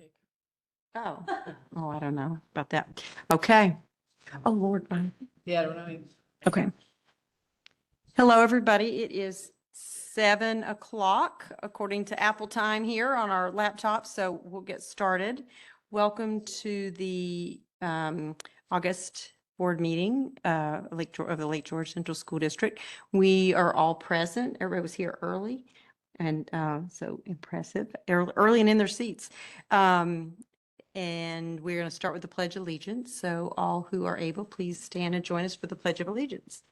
kick. Oh, oh, I don't know about that. Okay. Oh, Lord. Yeah, I don't know. Okay. Hello, everybody. It is 7 o'clock according to Apple time here on our laptop, so we'll get started. Welcome to the August board meeting of the Lake George Central School District. We are all present. Everybody was here early, and so impressive, early and in their seats. And we're going to start with the Pledge of Allegiance. So all who are able, please stand and join us for the Pledge of Allegiance.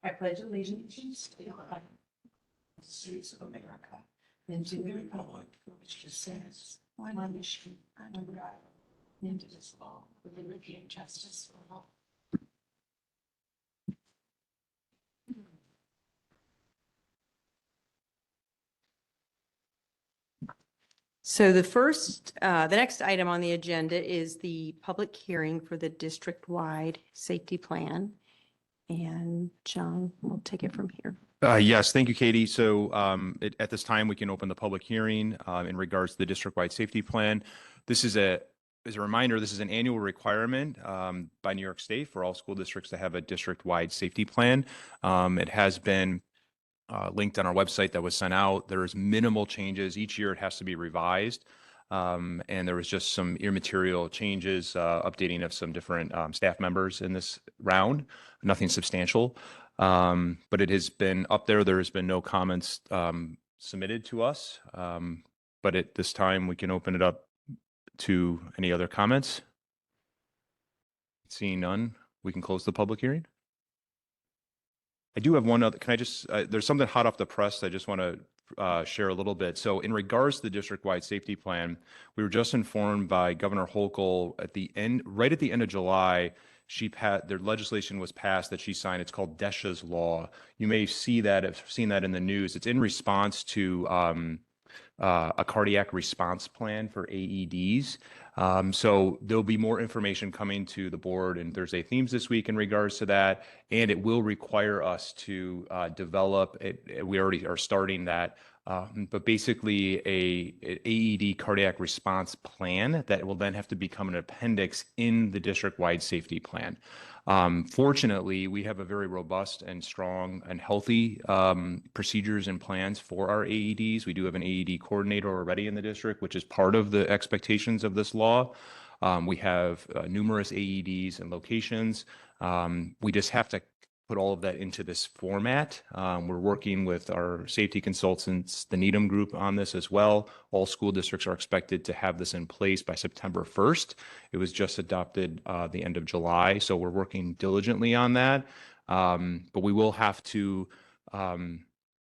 I pledge allegiance to the flag of the States of America and to the republic for which it stands, one nation, under God, indivisible, with liberty and justice for all. So the next item on the agenda is the public hearing for the district-wide safety plan. And John will take it from here. Yes, thank you, Katie. So at this time, we can open the public hearing in regards to the district-wide safety plan. This is as a reminder, this is an annual requirement by New York State for all school districts to have a district-wide safety plan. It has been linked on our website that was sent out. There is minimal changes. Each year it has to be revised. And there was just some immaterial changes, updating of some different staff members in this round, nothing substantial. But it has been up there. There has been no comments submitted to us. But at this time, we can open it up to any other comments. Seeing none, we can close the public hearing. I do have one other, can I just, there's something hot off the press I just want to share a little bit. So in regards to the district-wide safety plan, we were just informed by Governor Hochul right at the end of July, their legislation was passed that she signed. It's called DESHA's law. You may see that, have seen that in the news. It's in response to a cardiac response plan for AEDs. So there'll be more information coming to the board and Thursday themes this week in regards to that. And it will require us to develop it. We already are starting that. But basically a AED cardiac response plan that will then have to become an appendix in the district-wide safety plan. Fortunately, we have a very robust and strong and healthy procedures and plans for our AEDs. We do have an AED coordinator already in the district, which is part of the expectations of this law. We have numerous AEDs and locations. We just have to put all of that into this format. We're working with our safety consultants, the Needham Group, on this as well. All school districts are expected to have this in place by September 1st. It was just adopted the end of July, so we're working diligently on that. But we will have to do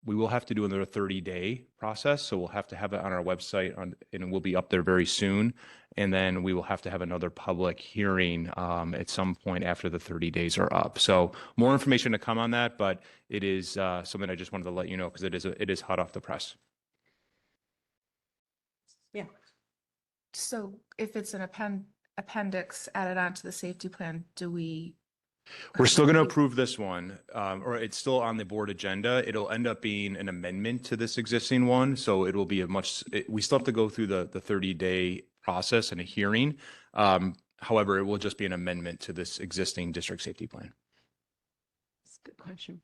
another 30-day process. So we'll have to have it on our website and it will be up there very soon. And then we will have to have another public hearing at some point after the 30 days are up. So more information to come on that, but it is something I just wanted to let you know because it is hot off the press. Yeah. So if it's an appendix added onto the safety plan, We're still going to approve this one, or it's still on the board agenda. It'll end up being an amendment to this existing one. So it will be we still have to go through the 30-day process and a hearing. However, it will just be an amendment to this existing district safety plan. That's a good question.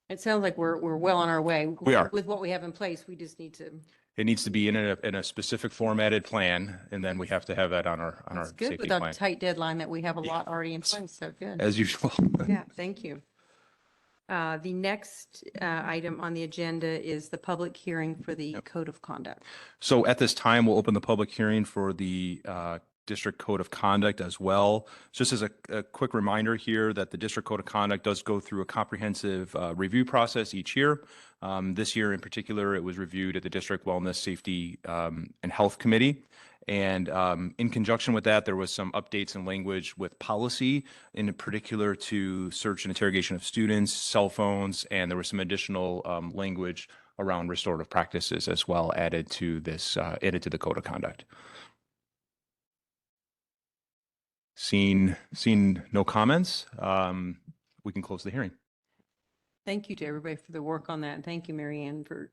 It sounds like we're well on our way. We are. With what we have in place. We just need to. It needs to be in a specific formatted plan, and then we have to have that on our That's safety good with our plan. tight deadline that we have a lot already in place. So good. As usual. Yeah, thank you. The next item on the agenda is the public hearing for the Code of Conduct. So at this time, we'll open the public hearing for the District Code of Conduct as well. Just as a quick reminder here that the District Code of Conduct does go through a comprehensive review process each year. This year in particular, it was reviewed at the District Wellness, Safety, and Health Committee. And in conjunction with that, there was some updates in language with policy, in particular to search and interrogation of students, cell phones, and there was some additional language around restorative practices as well added to the Code of Conduct. Seeing no comments, we can close the hearing. Thank you to everybody for the work on that. And thank you, Mary Ann, for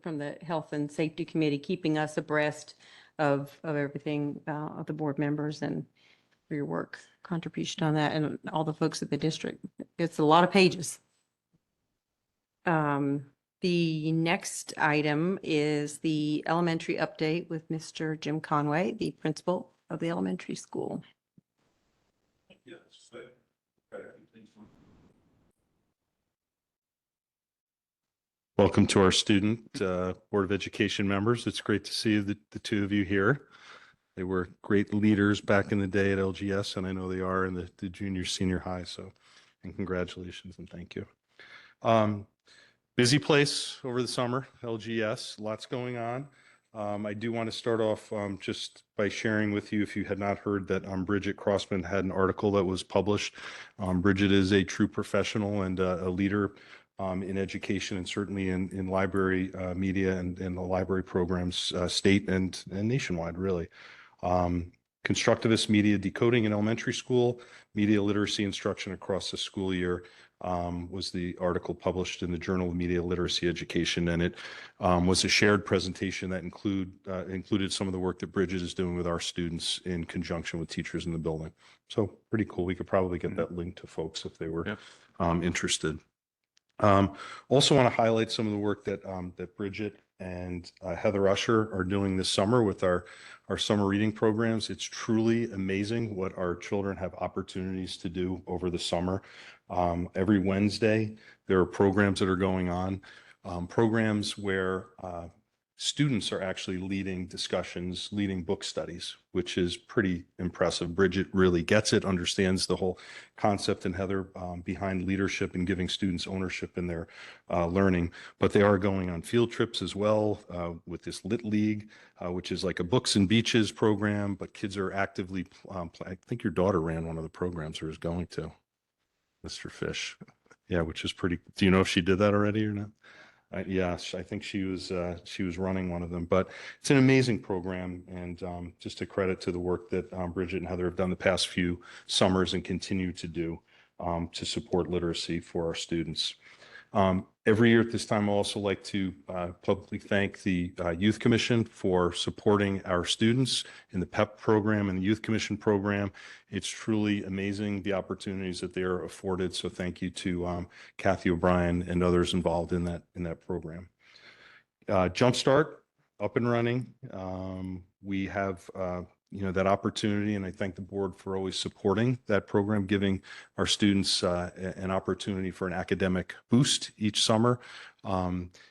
from the Health and Safety Committee, keeping us abreast of everything, of the board members, and for your work contribution on that, and all the folks at the district. It's a lot of pages. The next item is the elementary update with Mr. Jim Conway, the principal of the elementary school. Welcome to our student Board of Education members. It's great to see the two of you here. They were great leaders back in the day at LGS, and I know they are in the junior, senior high. So, and congratulations and thank you. Busy place over the summer, LGS, lots going on. I do want to start off just by sharing with you, if you had not heard, that Bridget Crossman had an article that was published. Bridget is a true professional and a leader in education, and certainly in library media and the library programs, state and nationwide, really. Constructivist media decoding in elementary school, media literacy instruction across the school year was the article published in the Journal of Media Literacy Education, and it was a shared presentation that included some of the work that Bridget is doing with our students in conjunction with teachers in the building. So pretty cool. We could probably get that link to folks if they were interested. Also want to highlight some of the work that that Bridget and Heather Usher are doing this summer with our summer reading programs. It's truly amazing what our children have opportunities to do over the summer. Every Wednesday, there are programs that are going on, programs where students are actually leading discussions, leading book studies, which is pretty impressive. Bridget really gets it, understands the whole concept, and Heather behind leadership and giving students ownership in their learning. But they are going on field trips as well with this Lit League, which is like a books and beaches program, but kids are actively, I think your daughter ran one of the programs or is going to, Mr. Fish. Yeah, which is pretty, do you know if she did that already or not? Yes, I think she was running one of them, but it's an amazing program, and just a credit to the work that Bridget and Heather have done the past few summers and continue to do to support literacy for our students. Every year at this time, I also like to publicly thank the Youth Commission for supporting our students in the PEP program and the Youth Commission program. It's truly amazing the opportunities that they are afforded. So thank you to Kathy O'Brien and others involved in that program. Jumpstart up and running. We have that opportunity, and I thank the board for always supporting that program, giving our students an opportunity for an academic boost each summer.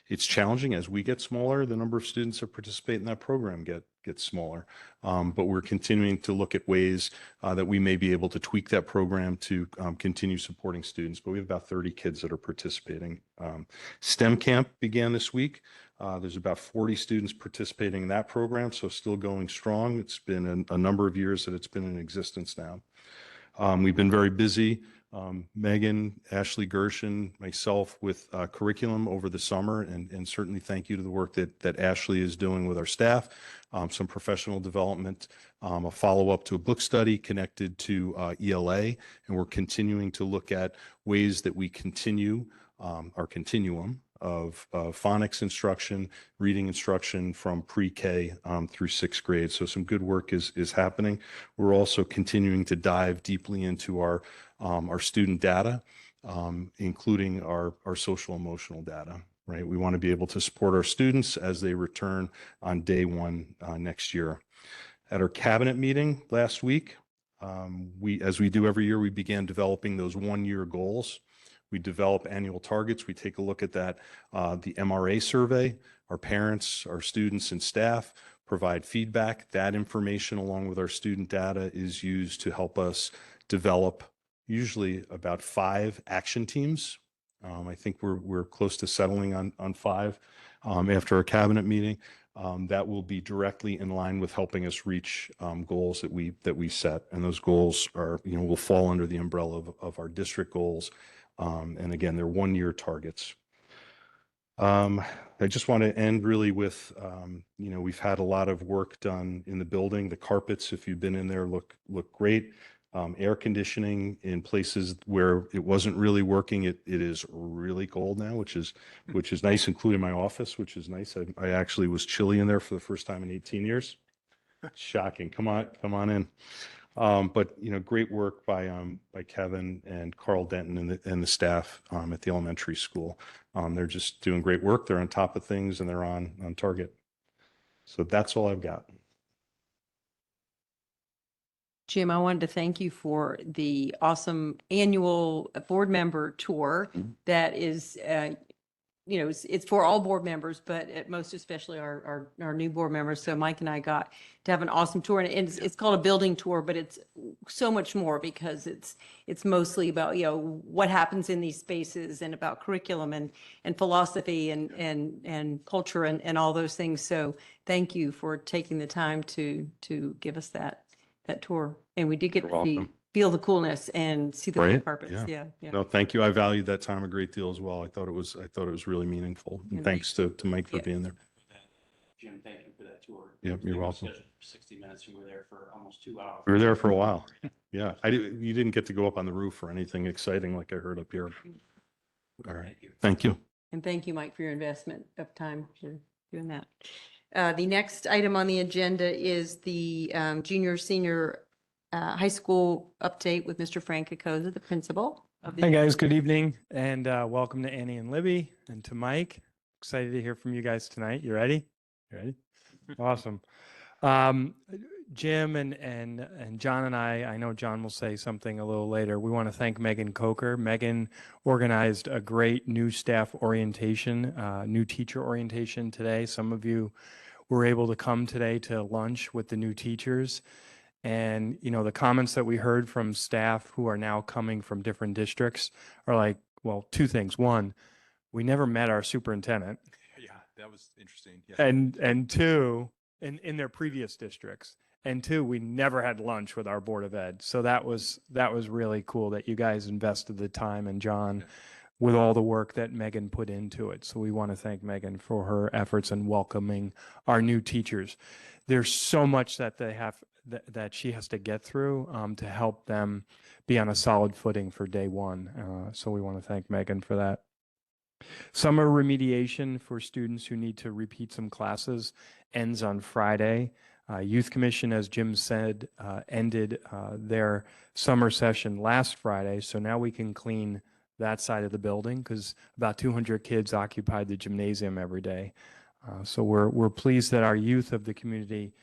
It's challenging as we get smaller. The number of students that participate in that program gets smaller, but we're continuing to look at ways that we may be able to tweak that program to continue supporting students. But we have about 30 kids that are participating. STEM Camp began this week. There's about 40 students participating in that program, so still going strong. It's been a number of years that it's been in existence now. We've been very busy, Megan, Ashley Gershon, myself, with curriculum over the summer, and certainly thank you to the work that Ashley is doing with our staff, some professional development, a follow-up to a book study connected to ELA, and we're continuing to look at ways that we continue our continuum of phonics instruction, reading instruction from pre-K through sixth grade. So some good work is happening. We're also continuing to dive deeply into our student data, including our social emotional data, right? We want to be able to support our students as they return on day one next year. At our cabinet meeting last week, as we do every year, we began developing those one-year goals. We develop annual targets. We take a look at that, the MRA survey. Our parents, our students, and staff provide feedback. That information, along with our student data, is used to help us develop usually about 5 action teams. I think we're close to settling on 5 after our cabinet meeting. That will be directly in line with helping us reach goals that we set, and those goals are will fall under the umbrella of our district goals. And again, they're one-year targets. I just want to end really with, we've had a lot of work done in the building. The carpets, if you've been in there, look great. air conditioning in places where it wasn't really working. It is really cold now, which is nice, including my office, which is nice. I actually was chilly in there for the first time in 18 years. Shocking. Come on in. But great work by Kevin and Carl Denton and the staff at the elementary school. They're just doing great work. They're on top of things and they're on target. So that's all I've got. Jim, I wanted to thank you for the awesome annual board member tour that is, it's for all board members, but most especially our new board members. So Mike and I got to have an awesome tour, and it's called a building tour, but it's so much more because it's mostly about, what happens in these spaces and about curriculum and philosophy and culture and all those things. So thank you for taking the time to give us that tour. And we did get You're to welcome. feel the coolness and see the red Right? carpets. Yeah. Yeah. No, thank you. I valued that time a great deal as well. I thought it was really meaningful. And Yeah. thanks to Mike for Yeah. being there. Jim, thank you for that tour. Yep, you're It was welcome. scheduled for 60 minutes. You were there for almost 2 hours. We were there for a while. Yeah. You didn't get to go up on the roof or anything exciting like I heard up here. All right. Thank you. Thank you. And thank you, Mike, for your investment of time for doing that. The next item on the agenda is the junior, senior high school update with Mr. Frank Koza, the principal of Hi, the. guys. Good evening, and welcome to Annie and Libby and to Mike. Excited to hear from you guys tonight. You ready? You ready? Awesome. Jim and John and I know John will say something a little later. We want to thank Megan Coker. Megan organized a great new staff orientation, new teacher orientation today. Some of you were able to come today to lunch with the new teachers. And, the comments that we heard from staff who are now coming from different districts are like, well, two things. One, we never met our superintendent. Yeah, that was interesting. Yeah. And two, in their previous districts. And two, we never had lunch with our Board of Ed. So that was really cool that you guys invested the time, and John, Yeah. with all the work that Megan put into it. So we want to thank Megan for her efforts in welcoming our new teachers. There's so much that they have that she has to get through to help them be on a solid footing for day one. So we want to thank Megan for that. Summer remediation for students who need to repeat some classes ends on Friday. Youth Commission, as Jim said, ended their summer session last Friday. So now we can clean that side of the building because about 200 kids occupied the gymnasium every day. So we're pleased that our youth of the community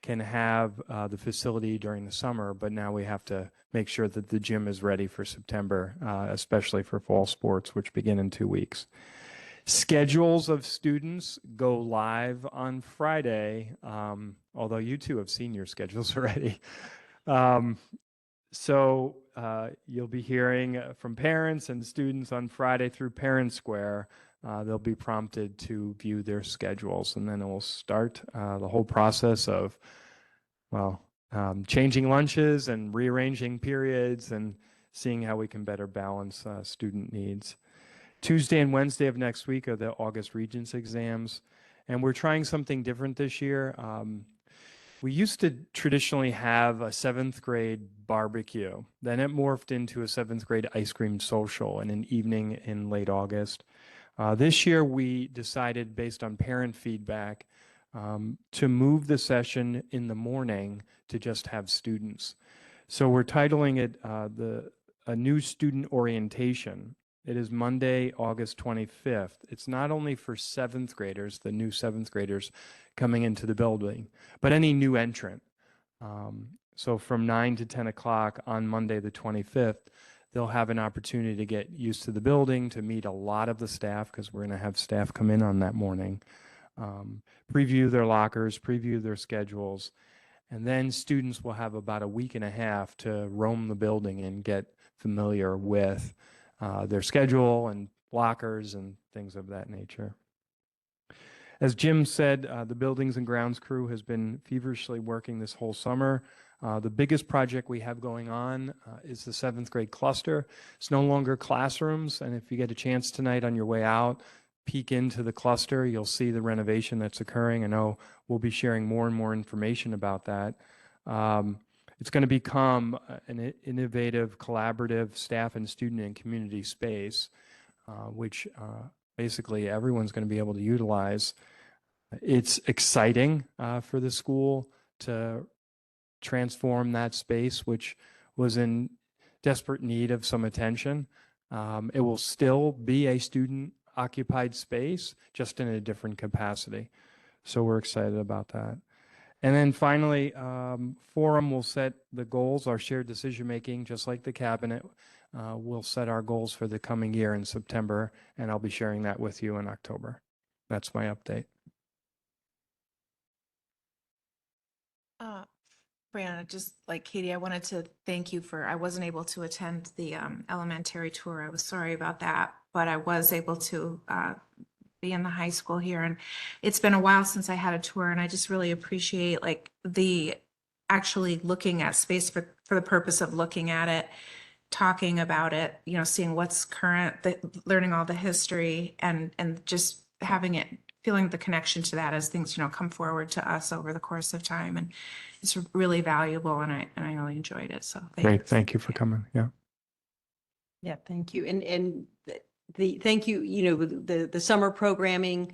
can have the facility during the summer, but now we have to make sure that the gym is ready for September, especially for fall sports, which begin in 2 weeks. Schedules of students go live on Friday, although you two have seen your schedules already. So you'll be hearing from parents and students on Friday through Parent Square. They'll be prompted to view their schedules, and then it will start the whole process of, changing lunches and rearranging periods and seeing how we can better balance student needs. Tuesday and Wednesday of next week are the August Regents exams, and we're trying something different this year. We used to traditionally have a 7th grade barbecue. Then it morphed into a 7th grade ice cream social and an evening in late August. This year, we decided, based on parent feedback, to move the session in the morning to just have students. So we're titling it a new student orientation. It is Monday, August 25th. It's not only for 7th graders, the new 7th graders coming into the building, but any new entrant. So from 9 to 10 o'clock on Monday, the 25th, they'll have an opportunity to get used to the building, to meet a lot of the staff, because we're going to have staff come in on that morning, preview their lockers, preview their schedules, and then students will have about a week and a half to roam the building and get familiar with their schedule and lockers and things of that nature. As Jim said, the Buildings and Grounds crew has been feverishly working this whole summer. The biggest project we have going on is the 7th grade cluster. It's no longer classrooms, and if you get a chance tonight on your way out, peek into the cluster, you'll see the renovation that's occurring. I know we'll be sharing more and more information about that. It's going to become an innovative, collaborative staff and student and community space, which basically everyone's going to be able to utilize. It's exciting for the school to transform that space, which was in desperate need of some attention. It will still be a student-occupied space, just in a different capacity. So we're excited about that. And then finally, Forum will set the goals, our shared decision-making, just like the cabinet. We'll set our goals for the coming year in September, and I'll be sharing that with you in October. That's my update. Brianna, just like Katie, I wanted to thank you I wasn't able to attend the elementary tour. I was sorry about that, but I was able to be in the high school here. And it's been a while since I had a tour, and I just really appreciate like the actually looking at space for the purpose of looking at it, talking about it, you know, seeing what's current, learning all the history, and just having it, feeling the connection to that as things, you know, come forward to us over the course of time. And it's really valuable, and I really enjoyed it. So Great. Thank you for coming. Yeah. Yeah, thank you. And thank you, you know, the summer programming,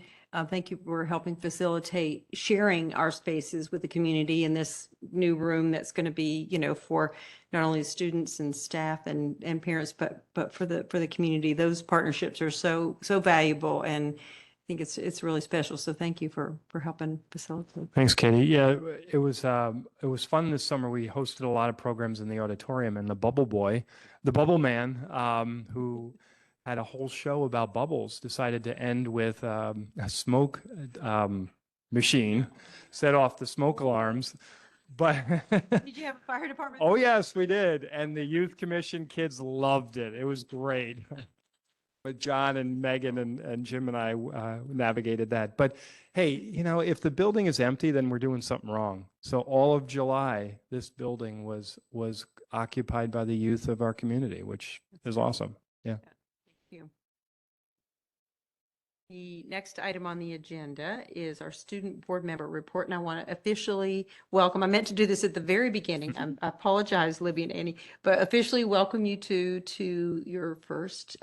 thank you for helping facilitate sharing our spaces with the community in this new room that's going to be, you know, for not only students and staff and parents, but for the community. Those partnerships are so valuable, and I think it's really special. So thank you for helping facilitate. Thanks, Katie. Yeah, it was fun this summer. We hosted a lot of programs in the auditorium, and the Bubble Boy, the Bubble Man, who had a whole show about bubbles, decided to end with a smoke machine, set off the smoke alarms. But Did you have a fire department? oh yes, we did, and the youth commission kids loved it. It was great. But John and Megan and Jim and I navigated that. But hey, you know, if the building is empty, then we're doing something wrong. So all of July, this building was occupied by the youth of our community, which is awesome. Yeah. Thank you. The next item on the agenda is our student board member report, and I want to officially welcome, I meant to do this at the very beginning. I apologize, Libby and Annie, but officially welcome you to your first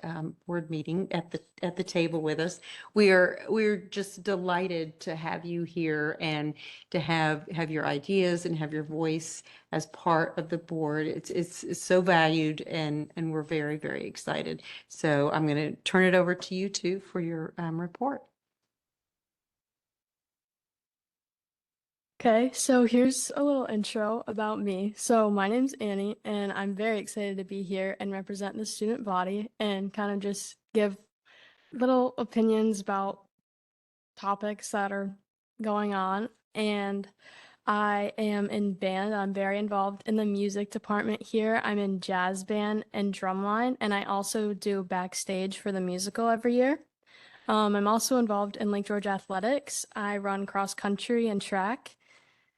board meeting at the table with us. We're just delighted to have you here and to have your ideas and have your voice as part of the board. It's so valued, and we're very, very excited. So I'm going to turn it over to you two for your report. Okay, so here's a little intro about me. So my name's Annie, and I'm very excited to be here and represent the student body and kind of just give little opinions about topics that are going on. And I am in band. I'm very involved in the music department here. I'm in jazz band and drumline, and I also do backstage for the musical every year. I'm also involved in Lake George Athletics. I run cross country and track.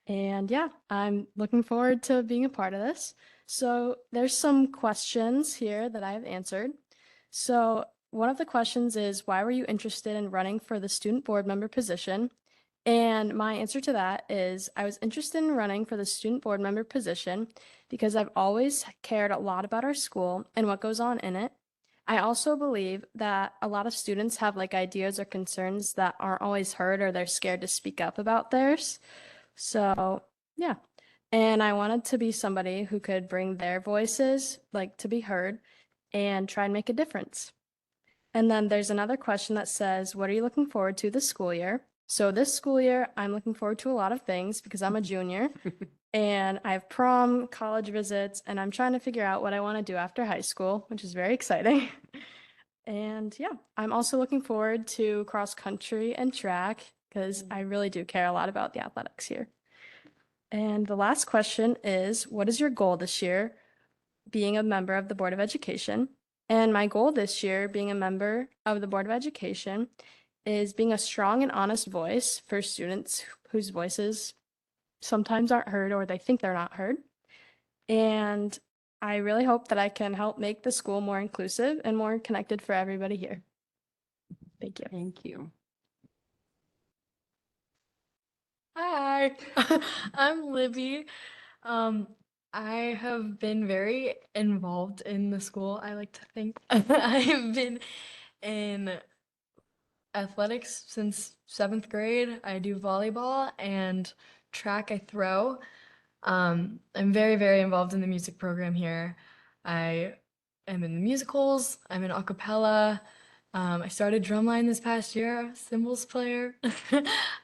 And yeah, I'm looking forward to being a part of this. So there's some questions here that I have answered. So one of the questions is, why were you interested in running for the student board member position? And my answer to that is, I was interested in running for the student board member position because I've always cared a lot about our school and what goes on in it. I also believe that a lot of students have like ideas or concerns that aren't always heard, or they're scared to speak up about theirs. So yeah, and I wanted to be somebody who could bring their voices like to be heard and try and make a difference. And then there's another question that says, what are you looking forward to this school year? So this school year, I'm looking forward to a lot of things because I'm a junior and I have prom, college visits, and I'm trying to figure out what I want to do after high school, which is very exciting. And yeah, I'm also looking forward to cross country and track because I really do care a lot about the athletics here. And the last question is, what is your goal this year being a member of the Board of Education? And my goal this year being a member of the Board of Education is being a strong and honest voice for students whose voices sometimes aren't heard or they think they're not heard. And I really hope that I can help make the school more inclusive and more connected for everybody here. Thank you. Thank you. Hi, I'm Libby. I have been very involved in the school, I like to think. I have been in athletics since 7th grade. I do volleyball and track, I throw. I'm very, very involved in the music program here. I am in the musicals, I'm in a cappella. I started drumline this past year, cymbals player.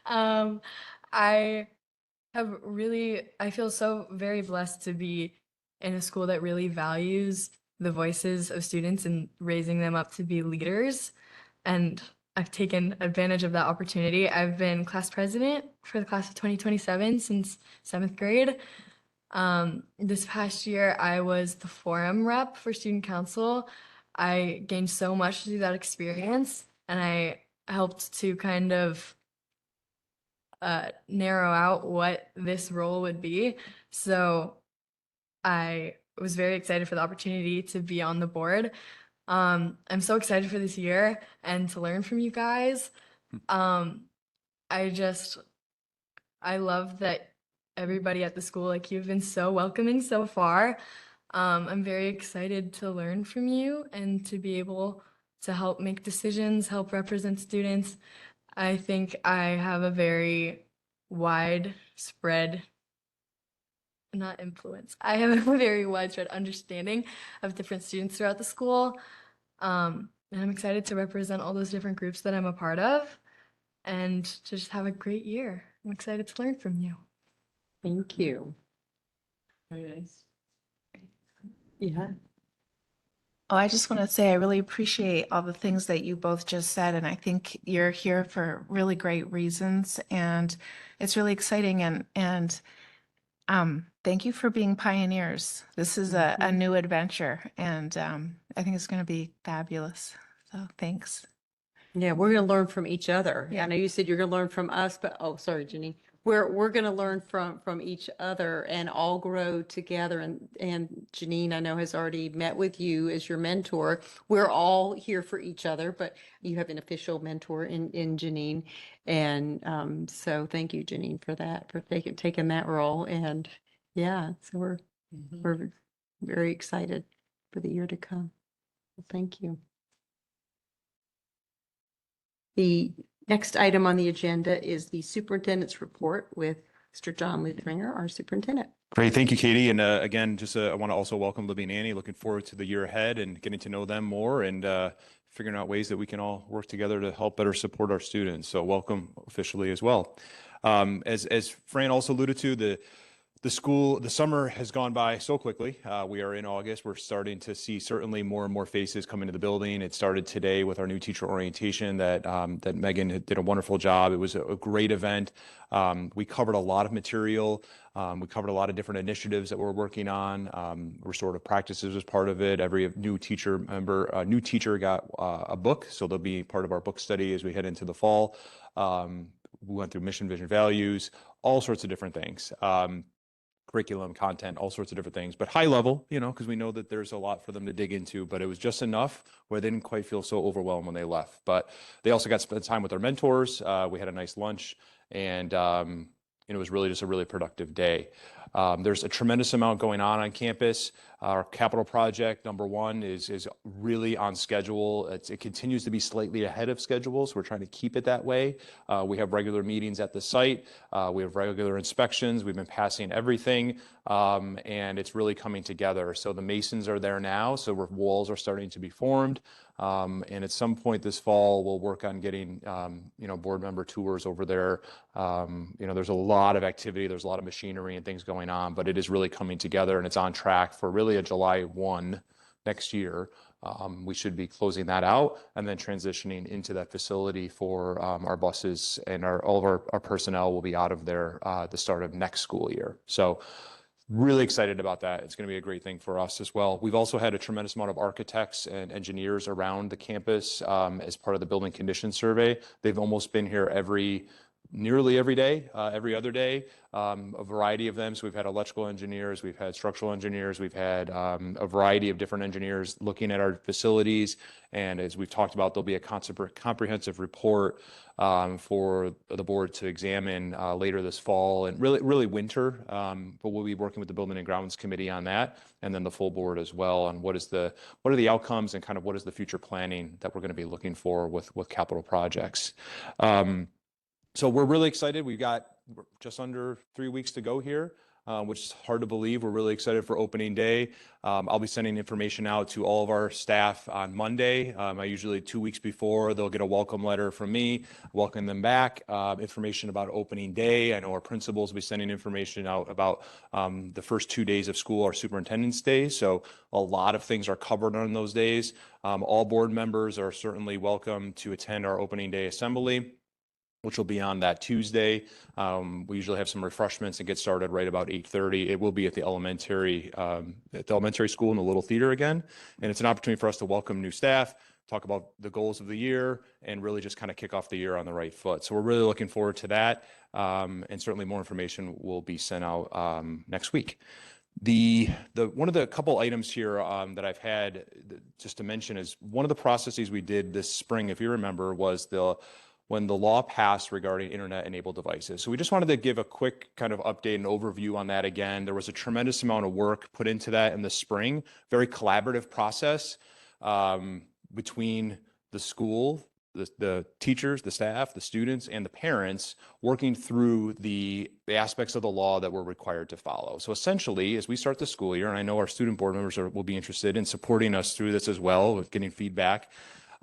um, I I feel so very blessed to be in a school that really values the voices of students and raising them up to be leaders. And I've taken advantage of that opportunity. I've been class president for the class of 2027 since 7th grade. This past year, I was the forum rep for student council. I gained so much through that experience, and I helped to kind of narrow out what this role would be. So I was very excited for the opportunity to be on the board. I'm so excited for this year and to learn from you guys. Um, I love that everybody at the school, like you've been so welcoming so far. I'm very excited to learn from you and to be able to help make decisions, help represent students. I think I have a very widespread, not influence. I have a very widespread understanding of different students throughout the school. And I'm excited to represent all those different groups that I'm a part of and to just have a great year. I'm excited to learn from you. Thank you. Very nice. Yeah. Oh, I just want to say I really appreciate all the things that you both just said, and I think you're here for really great reasons, and it's really exciting. And thank you for being pioneers. This is a new adventure, and I think it's going to be fabulous. So thanks. Yeah, we're going to learn from each other. Yeah. I know you said you're going to learn from us, but oh, sorry, Jenny. We're going to learn from each other and all grow together. And Janine, I know, has already met with you as your mentor. We're all here for each other, but you have an official mentor in Janine. And so thank you, Janine, for that, for taking that role. And yeah, so we're very excited for the year to come. Well, thank you. The next item on the agenda is the superintendent's report with Mr. John Luthringer, our superintendent. Great. Thank you, Katie. And again, just I want to also welcome Libby and Annie. Looking forward to the year ahead and getting to know them more and figuring out ways that we can all work together to help better support our students. So welcome officially as well. As Fran also alluded to, the summer has gone by so quickly. We are in August. We're starting to see certainly more and more faces come into the building. It started today with our new teacher orientation that Megan did a wonderful job. It was a great event. We covered a lot of material. We covered a lot of different initiatives that we're working on. Restorative practices was part of it. Every new teacher got a book, so they'll be part of our book study as we head into the fall. We went through mission, vision, values, all sorts of different things. Curriculum, content, all sorts of different things, but high level, because we know that there's a lot for them to dig into, but it was just enough where they didn't quite feel so overwhelmed when they left. But they also got to spend time with their mentors. We had a nice lunch, and it was really just a really productive day. There's a tremendous amount going on campus. Our capital project, number one, is really on schedule. It continues to be slightly ahead of schedule, so we're trying to keep it that way. We have regular meetings at the site. We have regular inspections. We've been passing everything, and it's really coming together. So the masons are there now, so walls are starting to be formed. And at some point this fall, we'll work on getting, board member tours over there. There's a lot of activity, there's a lot of machinery and things going on, but it is really coming together and it's on track for really a July 1 next year. We should be closing that out and then transitioning into that facility for our buses, and all of our personnel will be out of there the start of next school year. So really excited about that. It's going to be a great thing for us as well. We've also had a tremendous amount of architects and engineers around the campus as part of the building condition survey. They've almost been here every nearly every day, every other day, a variety of them. So we've had electrical engineers, we've had structural engineers, we've had a variety of different engineers looking at our facilities. And as we've talked about, there'll be a comprehensive report for the board to examine later this fall and really winter. But we'll be working with the Building and Grounds Committee on that, and then the full board as well on what are the outcomes and kind of what is the future planning that we're going to be looking for with capital projects. So we're really excited. We've got just under 3 weeks to go here, which is hard to believe. We're really excited for opening day. I'll be sending information out to all of our staff on Monday. I usually 2 weeks before, they'll get a welcome letter from me, welcome them back, information about opening day. I know our principals will be sending information out about the first 2 days of school, our superintendent's day. So a lot of things are covered on those days. All board members are certainly welcome to attend our opening day assembly, which will be on that Tuesday. We usually have some refreshments and get started right about 8:30. It will be at the elementary school in the Little Theater again. And it's an opportunity for us to welcome new staff, talk about the goals of the year, and really just kind of kick off the year on the right foot. So we're really looking forward to that. And certainly more information will be sent out next week. One of the couple items here that I've had just to mention is one of the processes we did this spring, if you remember, was when the law passed regarding internet-enabled devices. So we just wanted to give a quick kind of update and overview on that again. There was a tremendous amount of work put into that in the spring, very collaborative process between the school, the teachers, the staff, the students, and the parents working through the aspects of the law that we're required to follow. So essentially, as we start the school year, and I know our student board members will be interested in supporting us through this as well, with getting feedback.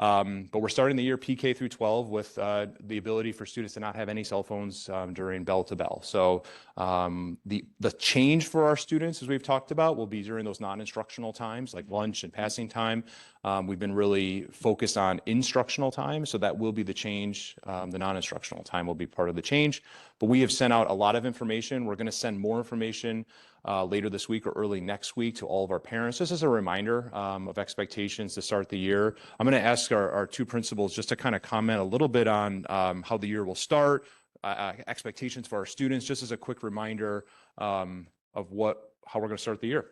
But we're starting the year PK through 12 with the ability for students to not have any cell phones during bell to bell. So the change for our students, as we've talked about, will be during those non-instructional times like lunch and passing time. We've been really focused on instructional time, so that will be the change. The non-instructional time will be part of the change. But we have sent out a lot of information. We're going to send more information later this week or early next week to all of our parents, just as a reminder of expectations to start the year. I'm going to ask our two principals just to kind of comment a little bit on how the year will start, expectations for our students, just as a quick reminder of how we're going to start the year.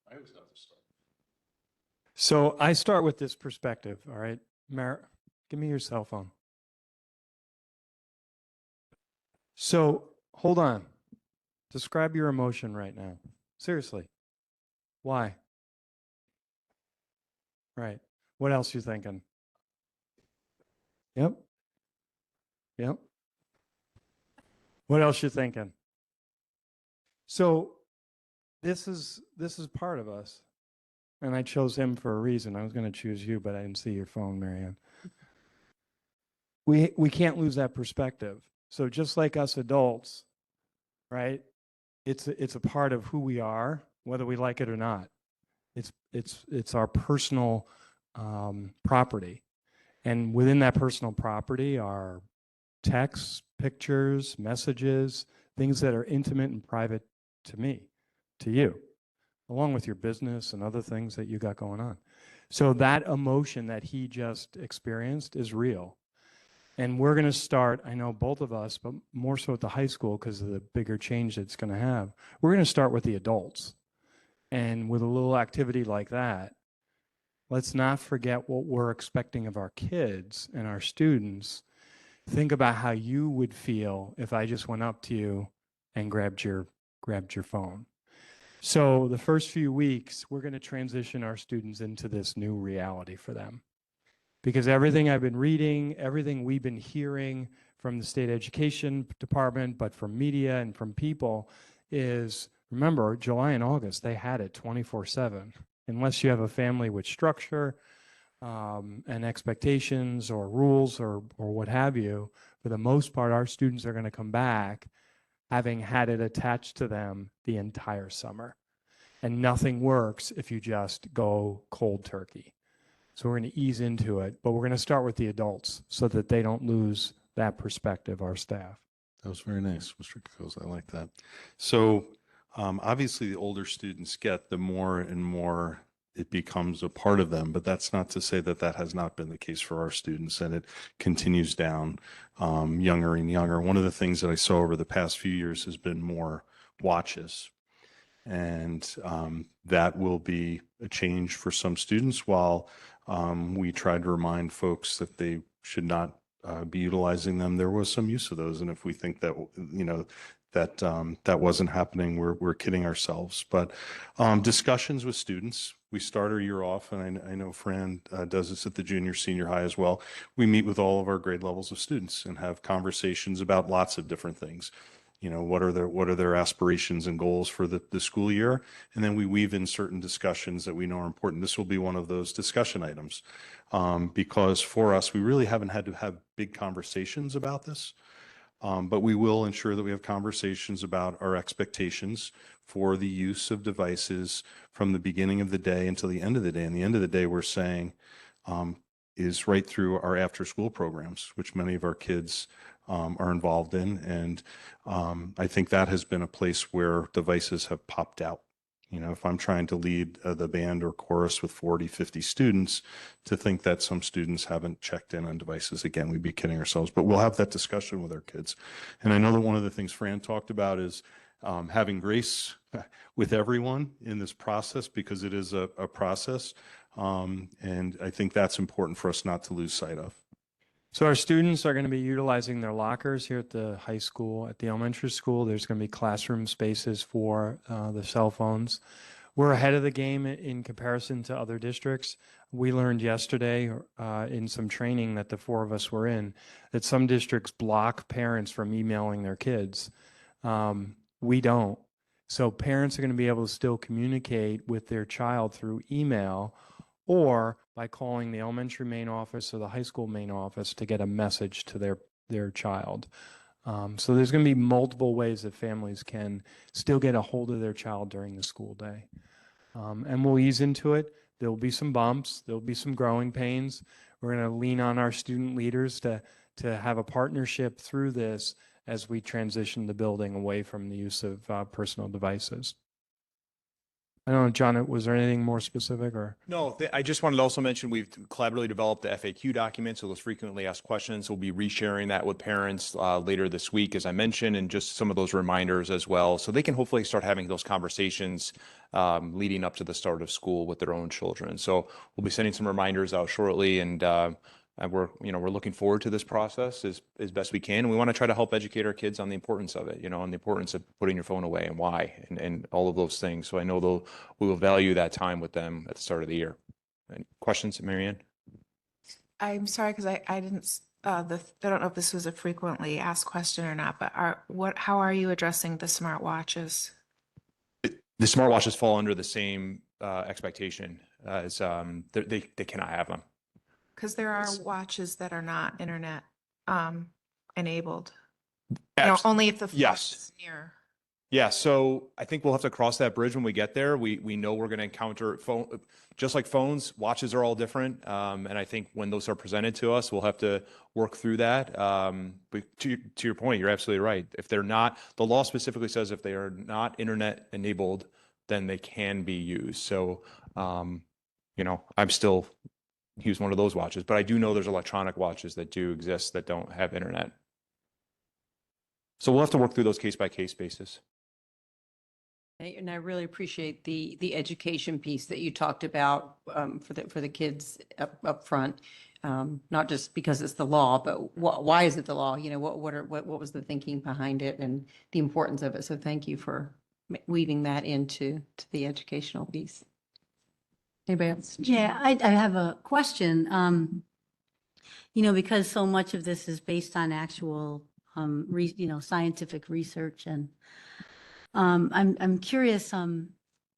I always have to start. So I start with this perspective, all right? Give me your cell phone. So hold on. Describe your emotion right now. Seriously. Why? Right. What else you thinking? Yep. Yep. What else you thinking? So this is part of us. And I chose him for a reason. I was going to choose you, but I didn't see your phone, Marianne. We can't lose that perspective. So just like us adults, right? It's a part of who we are, whether we like it or not. It's our personal property, and within that personal property are texts, pictures, messages, things that are intimate and private to me, to you, along with your business and other things that you got going on. So that emotion that he just experienced is real. And we're going to start, I know both of us, but more so at the high school because of the bigger change it's going to have. We're going to start with the adults. And with a little activity like that, let's not forget what we're expecting of our kids and our students. Think about how you would feel if I just went up to you and grabbed your phone. So the first few weeks, we're going to transition our students into this new reality for them. Because everything I've been reading, everything we've been hearing from the state education department, but from media and from people is, remember, July and August, they had it 24/7. Unless you have a family with structure and expectations or rules or what have you, for the most part, our students are going to come back having had it attached to them the entire summer. And nothing works if you just go cold turkey. So we're going to ease into it, but we're going to start with the adults so that they don't lose that perspective, our staff. That was very nice, Mr. Coles. I like that. So obviously the older students get, the more and more it becomes a part of them. But that's not to say that that has not been the case for our students, and it continues down younger and younger. One of the things that I saw over the past few years has been more watches. And that will be a change for some students, while we tried to remind folks that they should not be utilizing them. There was some use of those. And if we think that, that wasn't happening, we're kidding ourselves. But discussions with students, we start our year off, and I know Fran does this at the junior, senior high as well. We meet with all of our grade levels of students and have conversations about lots of different things. What are their aspirations and goals for the school year? And then we weave in certain discussions that we know are important. This will be one of those discussion items, because for us, we really haven't had to have big conversations about this. But we will ensure that we have conversations about our expectations for the use of devices from the beginning of the day until the end of the day. And the end of the day, we're saying, is right through our after-school programs, which many of our kids are involved in. And I think that has been a place where devices have popped out. If I'm trying to lead the band or chorus with 40, 50 students, to think that some students haven't checked in on devices, again, we'd be kidding ourselves. But we'll have that discussion with our kids. And I know that one of the things Fran talked about is having grace with everyone in this process, because it is a process. And I think that's important for us not to lose sight of. So our students are going to be utilizing their lockers here at the high school. At the elementary school, there's going to be classroom spaces for the cell phones. We're ahead of the game in comparison to other districts. We learned yesterday in some training that the four of us were in, that some districts block parents from emailing their kids. We don't. So parents are going to be able to still communicate with their child through email, or by calling the elementary main office or the high school main office to get a message to their child. So there's going to be multiple ways that families can still get a hold of their child during the school day. And we'll ease into it. There'll be some bumps. There'll be some growing pains. We're going to lean on our student leaders to have a partnership through this as we transition the building away from the use of personal devices. I don't know, John, was there anything more specific or? No, I just wanted to also mention we've collaboratively developed the FAQ document, so those frequently asked questions. We'll be resharing that with parents later this week, as I mentioned, and just some of those reminders as well, so they can hopefully start having those conversations leading up to the start of school with their own children. So we'll be sending some reminders out shortly, and we're looking forward to this process as best we can. And we want to try to help educate our kids on the importance of it, on the importance of putting your phone away and why, and all of those things. So I know we will value that time with them at the start of the year. Any questions, Marianne? I'm sorry, because I didn't, I don't know if this was a frequently asked question or not, but how are you addressing the smartwatches? The smartwatches fall under the same expectation as they cannot have them. Because there are watches that are not internet enabled. Only if the phone Yes. is near. Yeah, so I think we'll have to cross that bridge when we get there. We know we're going to encounter phone, just like phones, watches are all different. And I think when those are presented to us, we'll have to work through that. But to your point, you're absolutely right. If they're not, the law specifically says if they are not internet enabled, then they can be used. So, I'm still use one of those watches, but I do know there's electronic watches that do exist that don't have internet. So we'll have to work through those case by case basis. And I really appreciate the education piece that you talked about for the kids up front, not just because it's the law, but why is it the law? What was the thinking behind it and the importance of it? So thank you for weaving that into the educational piece. Anybody else? Yeah, I have a question. Because so much of this is based on actual, scientific research, and I'm curious,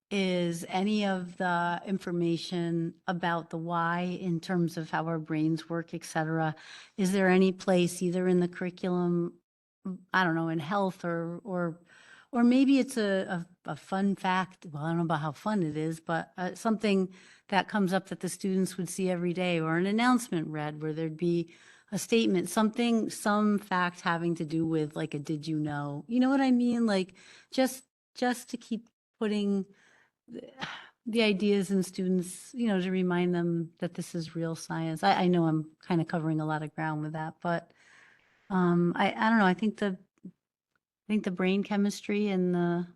is any of the information about the why in terms of how our brains work, et cetera, is there any place either in the curriculum, I don't know, in health or maybe it's a fun fact. Well, I don't know about how fun it is, but something that comes up that the students would see every day, or an announcement read where there'd be a statement, some fact having to do with like a did you know? You know what I mean? Like just to keep putting, the ideas in students, to remind them that this is real science. I know I'm kind of covering a lot of ground with that, but I don't know. I think the brain chemistry and the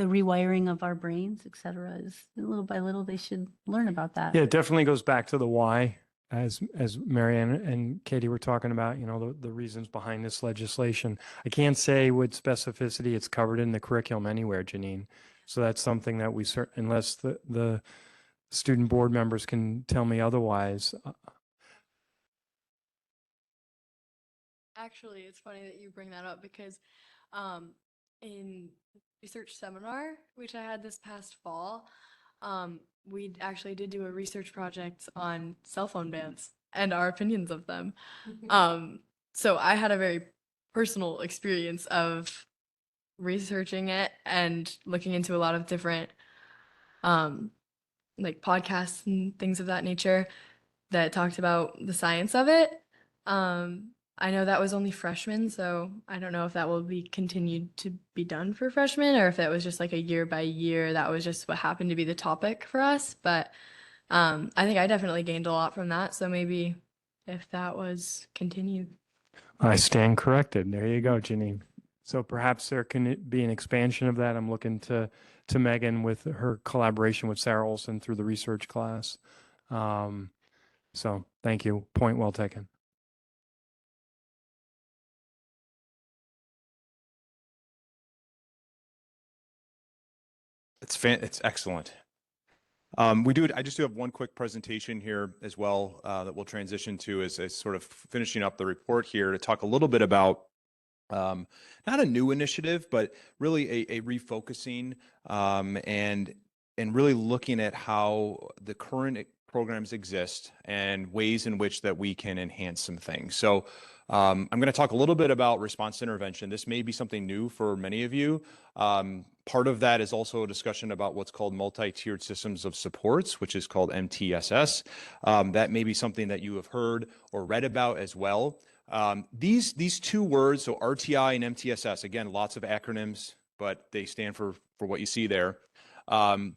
rewiring of our brains, et cetera, is little by little they should learn about that. Yeah, it definitely goes back to the why, as Marianne and Katie were talking about, the reasons behind this legislation. I can't say with specificity it's covered in the curriculum anywhere, Janine. So that's something that unless the student board members can tell me otherwise. Actually, it's funny that you bring that up because in research seminar, which I had this past fall, we actually did do a research project on cell phone bans and our opinions of them. So I had a very personal experience of researching it and looking into a lot of different like podcasts and things of that nature that talked about the science of it. I know that was only freshmen, so I don't know if that will be continued to be done for freshmen or if that was just like a year by year. That was just what happened to be the topic for us. But I think I definitely gained a lot from that. So maybe if that was continued. I stand corrected. There you go, Janine. So perhaps there can be an expansion of that. I'm looking to Megan with her collaboration with Sarah Olson through the research class. So thank you. Point well taken. It's excellent. I just do have one quick presentation here as well that we'll transition to as sort of finishing up the report here to talk a little bit about not a new initiative, but really a refocusing and really looking at how the current programs exist and ways in which that we can enhance some things. So I'm going to talk a little bit about response to intervention. This may be something new for many of you. Part of that is also a discussion about what's called multi-tiered systems of supports, which is called MTSS. That may be something that you have heard or read about as well. These two words, so RTI and MTSS, again, lots of acronyms, but they stand for what you see there.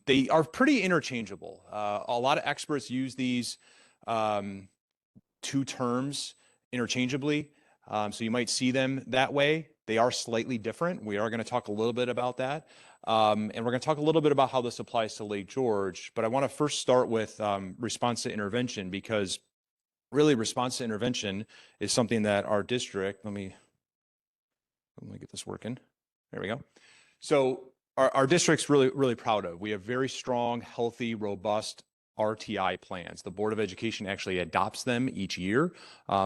They are pretty interchangeable. A lot of experts use these two terms interchangeably. So you might see them that way. They are slightly different. We are going to talk a little bit about that. And we're going to talk a little bit about how this applies to Lake George. But I want to first start with response to intervention, because really response to intervention is something that our district, let me get this working. There we go. So our district's really proud of. We have very strong, healthy, robust RTI plans. The Board of Education actually adopts them each year.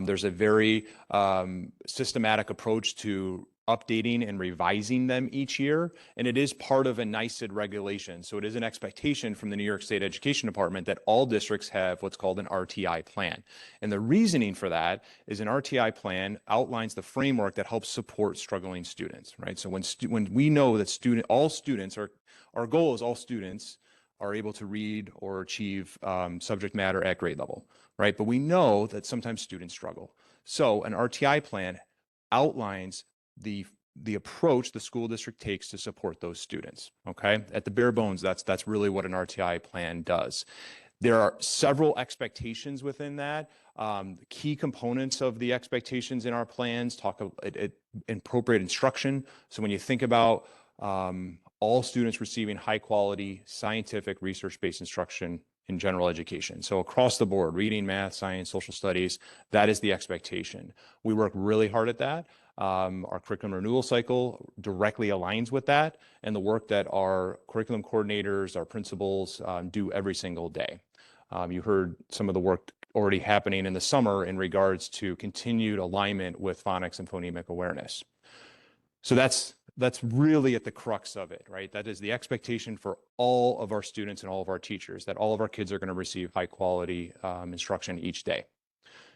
There's a very systematic approach to updating and revising them each year, and it is part of a NYSED regulation. So it is an expectation from the New York State Education Department that all districts have what's called an RTI plan. And the reasoning for that is an RTI plan outlines the framework that helps support struggling students, right? So when we know that our goal is all students are able to read or achieve subject matter at grade level, right? But we know that sometimes students struggle. So an RTI plan outlines the approach the school district takes to support those students, okay? At the bare bones, that's really what an RTI plan does. There are several expectations within that. Key components of the expectations in our plans talk about appropriate instruction. So when you think about all students receiving high quality scientific research-based instruction in general education. So across the board, reading, math, science, social studies, that is the expectation. We work really hard at that. Our curriculum renewal cycle directly aligns with that, and the work that our curriculum coordinators, our principals do every single day. You heard some of the work already happening in the summer in regards to continued alignment with phonics and phonemic awareness. So that's really at the crux of it, right? That is the expectation for all of our students and all of our teachers, that all of our kids are going to receive high quality instruction each day.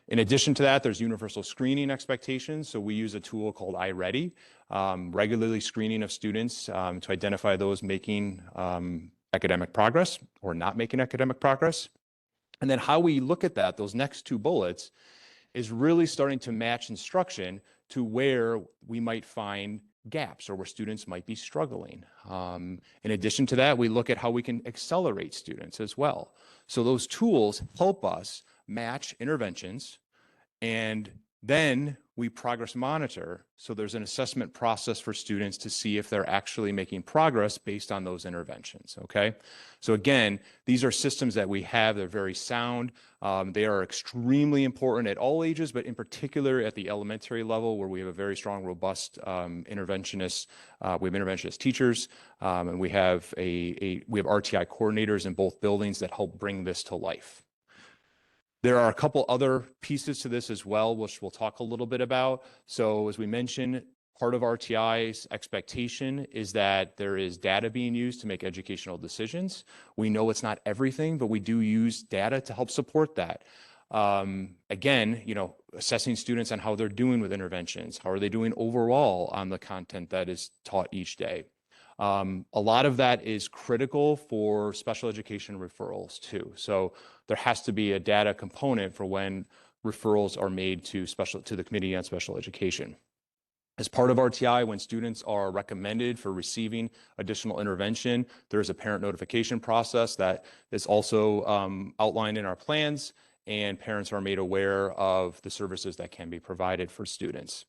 In addition to that, there's universal screening expectations. So we use a tool called iReady, regularly screening of students to identify those making academic progress or not making academic progress. And then how we look at that, those next two bullets, is really starting to match instruction to where we might find gaps or where students might be struggling. In addition to that, we look at how we can accelerate students as well. So those tools help us match interventions, and then we progress monitor. So there's an assessment process for students to see if they're actually making progress based on those interventions, okay? So again, these are systems that we have. They're very sound. They are extremely important at all ages, but in particular at the elementary level where we have a very strong, robust interventionist. We have interventionist teachers, and we have RTI coordinators in both buildings that help bring this to life. There are a couple other pieces to this as well, which we'll talk a little bit about. So as we mentioned, part of RTI's expectation is that there is data being used to make educational decisions. We know it's not everything, but we do use data to help support that. Again, assessing students on how they're doing with interventions. How are they doing overall on the content that is taught each day? A lot of that is critical for special education referrals too. So there has to be a data component for when referrals are made to the Committee on Special Education. As part of RTI, when students are recommended for receiving additional intervention, there is a parent notification process that is also outlined in our plans, and parents are made aware of the services that can be provided for students.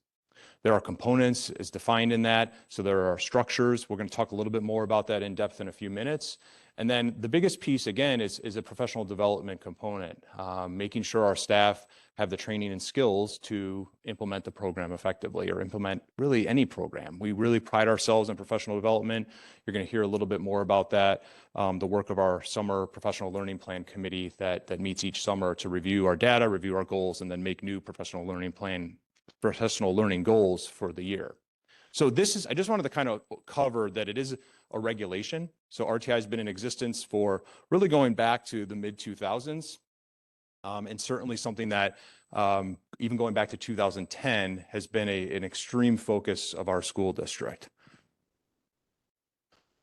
There are components as defined in that. So there are structures. We're going to talk a little bit more about that in depth in a few minutes. And then the biggest piece, again, is a professional development component, making sure our staff have the training and skills to implement the program effectively or implement really any program. We really pride ourselves in professional development. You're going to hear a little bit more about that, the work of our summer professional learning plan committee that meets each summer to review our data, review our goals, and then make new professional learning goals for the year. So I just wanted to kind of cover that it is a regulation. So RTI has been in existence for really going back to the mid 2000s. And certainly something that even going back to 2010 has been an extreme focus of our school district.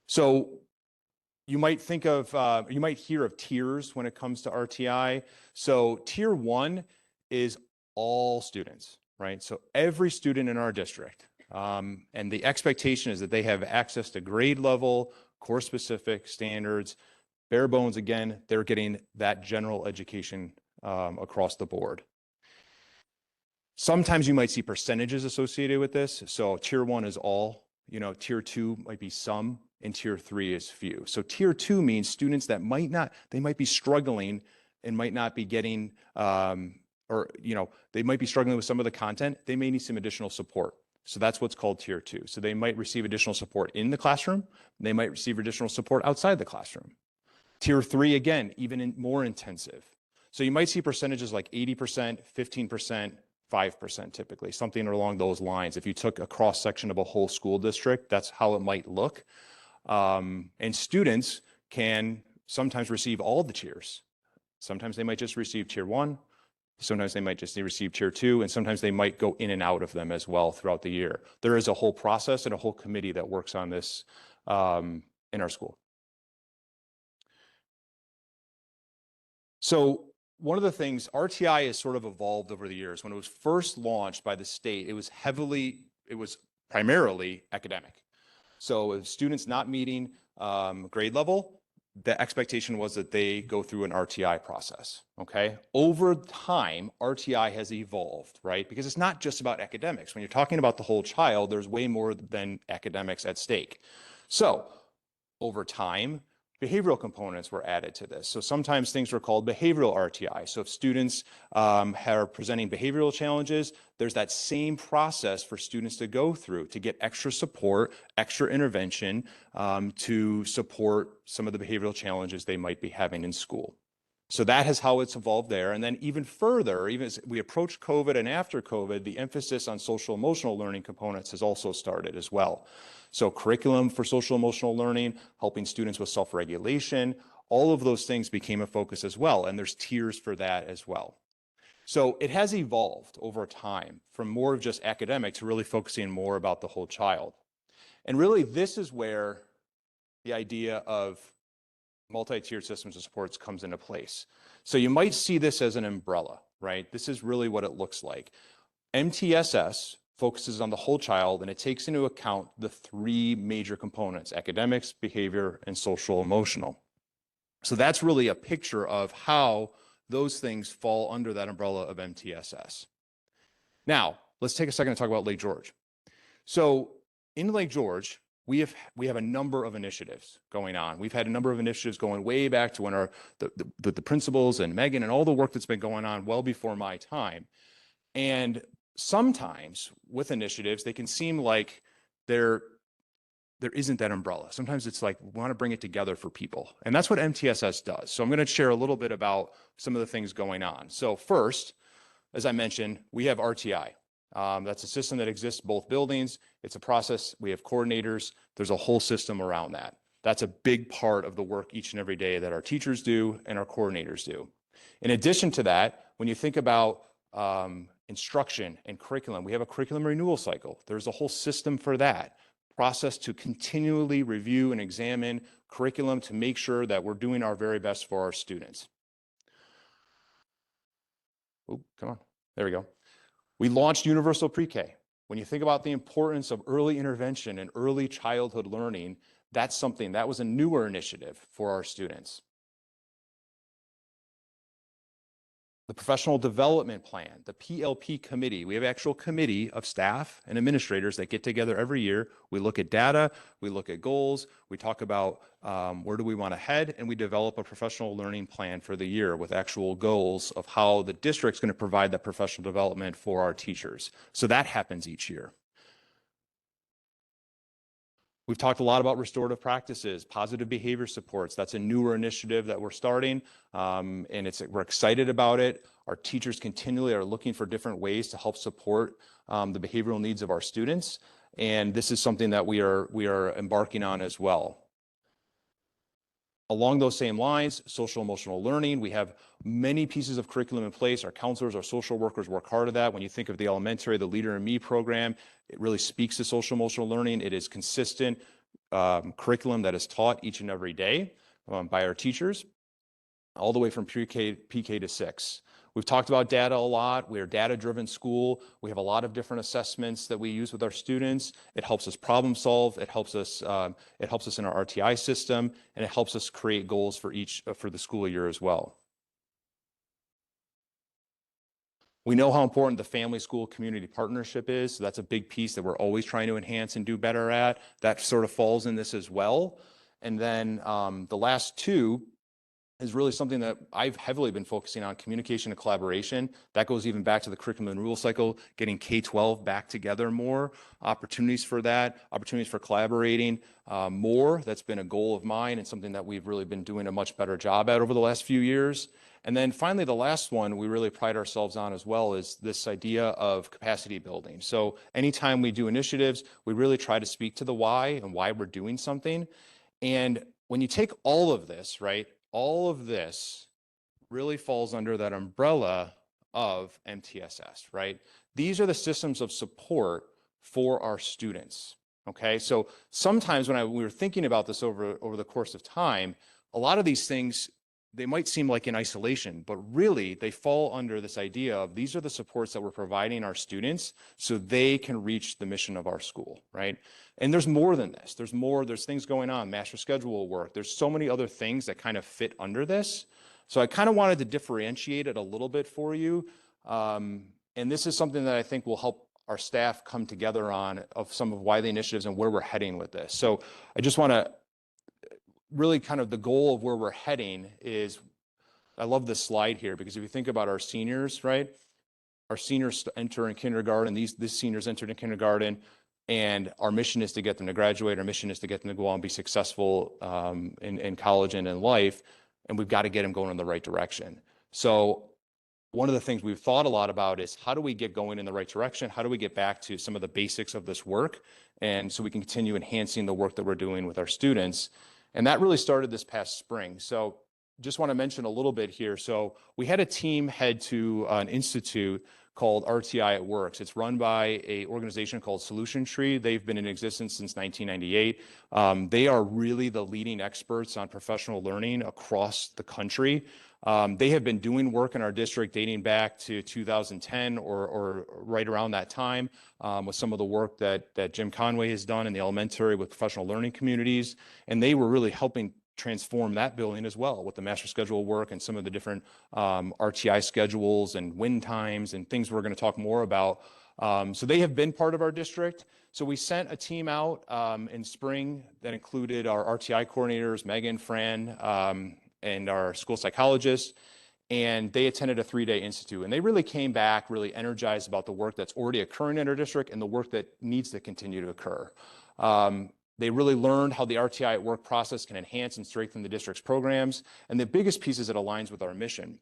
So you might hear of tiers when it comes to RTI. So tier 1 is all students, right? So every student in our district, and the expectation is that they have access to grade level, course specific standards, bare bones. Again, they're getting that general education across the board. Sometimes you might see percentages associated with this. So tier 1 is all, tier 2 might be some, and tier 3 is few. So tier 2 means students that they might be struggling and might not be getting, they might be struggling with some of the content. They may need some additional support. So that's what's called tier 2. So they might receive additional support in the classroom. They might receive additional support outside the classroom. Tier 3, again, even more intensive. So you might see percentages like 80%, 15%, 5% typically, something along those lines. If you took a cross section of a whole school district, that's how it might look. And students can sometimes receive all the tiers. Sometimes they might just receive tier 1. Sometimes they might just receive tier 2, and sometimes they might go in and out of them as well throughout the year. There is a whole process and a whole committee that works on this in our school. So one of the things, RTI has sort of evolved over the years. When it was first launched by the state, it was primarily academic. So with students not meeting grade level, the expectation was that they go through an RTI process, okay? Over time, RTI has evolved, right? Because it's not just about academics. When you're talking about the whole child, there's way more than academics at stake. So over time, behavioral components were added to this. So sometimes things were called behavioral RTI. So if students are presenting behavioral challenges, there's that same process for students to go through to get extra support, extra intervention to support some of the behavioral challenges they might be having in school. So that is how it's evolved there. And then even further, even as we approach COVID and after COVID, the emphasis on social emotional learning components has also started as well. So curriculum for social emotional learning, helping students with self-regulation, all of those things became a focus as well. And there's tiers for that as well. So it has evolved over time from more of just academic to really focusing more about the whole child. And really, this is where the idea of multi-tiered systems of supports comes into place. So you might see this as an umbrella, right? This is really what it looks like. MTSS focuses on the whole child, and it takes into account the three major components: academics, behavior, and social emotional. So that's really a picture of how those things fall under that umbrella of MTSS. Now, let's take a second to talk about Lake George. So in Lake George, we have a number of initiatives going on. We've had a number of initiatives going way back to when the principals and Megan and all the work that's been going on well before my time. And sometimes with initiatives, they can seem like there isn't that umbrella. Sometimes it's like, we want to bring it together for people. And that's what MTSS does. So I'm going to share a little bit about some of the things going on. So first, as I mentioned, we have RTI. That's a system that exists in both buildings. It's a process. We have coordinators. There's a whole system around that. That's a big part of the work each and every day that our teachers do and our coordinators do. In addition to that, when you think about instruction and curriculum, we have a curriculum renewal cycle. There's a whole system for that. Process to continually review and examine curriculum to make sure that we're doing our very best for our students. Oh, come on. There we go. We launched Universal Pre-K. When you think about the importance of early intervention and early childhood learning, that's something that was a newer initiative for our students. The professional development plan, the PLP committee. We have an actual committee of staff and administrators that get together every year. We look at data, we look at goals, we talk about where do we want to head, and we develop a professional learning plan for the year with actual goals of how the district's going to provide that professional development for our teachers. So that happens each year. We've talked a lot about restorative practices, positive behavior supports. That's a newer initiative that we're starting, and we're excited about it. Our teachers continually are looking for different ways to help support the behavioral needs of our students, and this is something that we are embarking on as well. Along those same lines, social emotional learning, we have many pieces of curriculum in place. Our counselors, our social workers work hard at that. When you think of the elementary, the Leader in Me program, it really speaks to social emotional learning. It is consistent curriculum that is taught each and every day by our teachers, all the way from PK to 6. We've talked about data a lot. We're a data-driven school. We have a lot of different assessments that we use with our students. It helps us problem solve. It helps us in our RTI system, and it helps us create goals for the school year as well. We know how important the family school community partnership is. So that's a big piece that we're always trying to enhance and do better at. That sort of falls in this as well. And then the last two is really something that I've heavily been focusing on: communication and collaboration. That goes even back to the curriculum and rule cycle, getting K-12 back together more, opportunities for that, opportunities for collaborating more. That's been a goal of mine and something that we've really been doing a much better job at over the last few years. And then finally, the last one we really pride ourselves on as well is this idea of capacity building. So anytime we do initiatives, we really try to speak to the why and why we're doing something. And when you take all of this, right, all of this really falls under that umbrella of MTSS, right? These are the systems of support for our students, okay? So sometimes when we were thinking about this over the course of time, a lot of these things, they might seem like in isolation, but really they fall under this idea of these are the supports that we're providing our students so they can reach the mission of our school, right? And there's more than this. There's things going on, master schedule work. There's so many other things that kind of fit under this. So I kind of wanted to differentiate it a little bit for you. And this is something that I think will help our staff come together on of some of why the initiatives and where we're heading with this. So I just want to really kind of the goal of where we're heading is, I love this slide here because if you think about our seniors, right? Our seniors enter in kindergarten, these seniors entered in kindergarten, and our mission is to get them to graduate. Our mission is to get them to go on and be successful in college and in life, and we've got to get them going in the right direction. So one of the things we've thought a lot about is how do we get going in the right direction? How do we get back to some of the basics of this work? And so we can continue enhancing the work that we're doing with our students. And that really started this past spring. So just want to mention a little bit here. So we had a team head to an institute called RTI It Works. It's run by an organization called Solution Tree. They've been in existence since 1998. They are really the leading experts on professional learning across the country. They have been doing work in our district dating back to 2010 or right around that time with some of the work that Jim Conway has done in the elementary with professional learning communities. And they were really helping transform that building as well with the master schedule work and some of the different RTI schedules and win times and things we're going to talk more about. So they have been part of our district. So we sent a team out in spring that included our RTI coordinators, Megan, Fran, and our school psychologist, and they attended a 3-day institute. And they really came back really energized about the work that's already occurring in our district and the work that needs to continue to occur. They really learned how the RTI at work process can enhance and strengthen the district's programs. And the biggest piece is it aligns with our mission.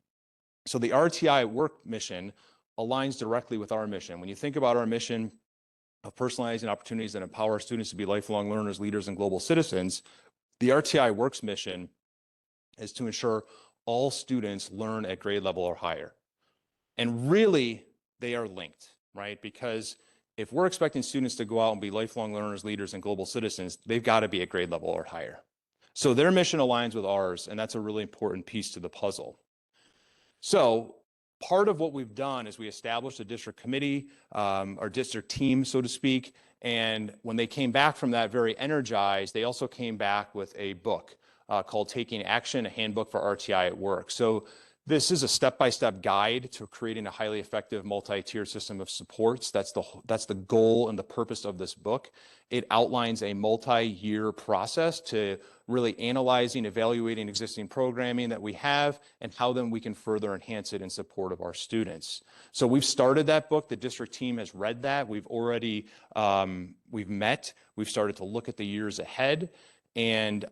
So the RTI at work mission aligns directly with our mission. When you think about our mission of personalizing opportunities that empower students to be lifelong learners, leaders, and global citizens, the RTI Works mission is to ensure all students learn at grade level or higher. And really, they are linked, right? Because if we're expecting students to go out and be lifelong learners, leaders, and global citizens, they've got to be at grade level or higher. So their mission aligns with ours, and that's a really important piece to the puzzle. So part of what we've done is we established a district committee, our district team, so to speak. And when they came back from that very energized, they also came back with a book called Taking Action, a handbook for RTI at work. So this is a step-by-step guide to creating a highly effective multi-tiered system of supports. That's the goal and the purpose of this book. It outlines a multi-year process to really analyzing, evaluating existing programming that we have and how then we can further enhance it in support of our students. So we've started that book. The district team has read that. We've already, we've met. We've started to look at the years ahead. And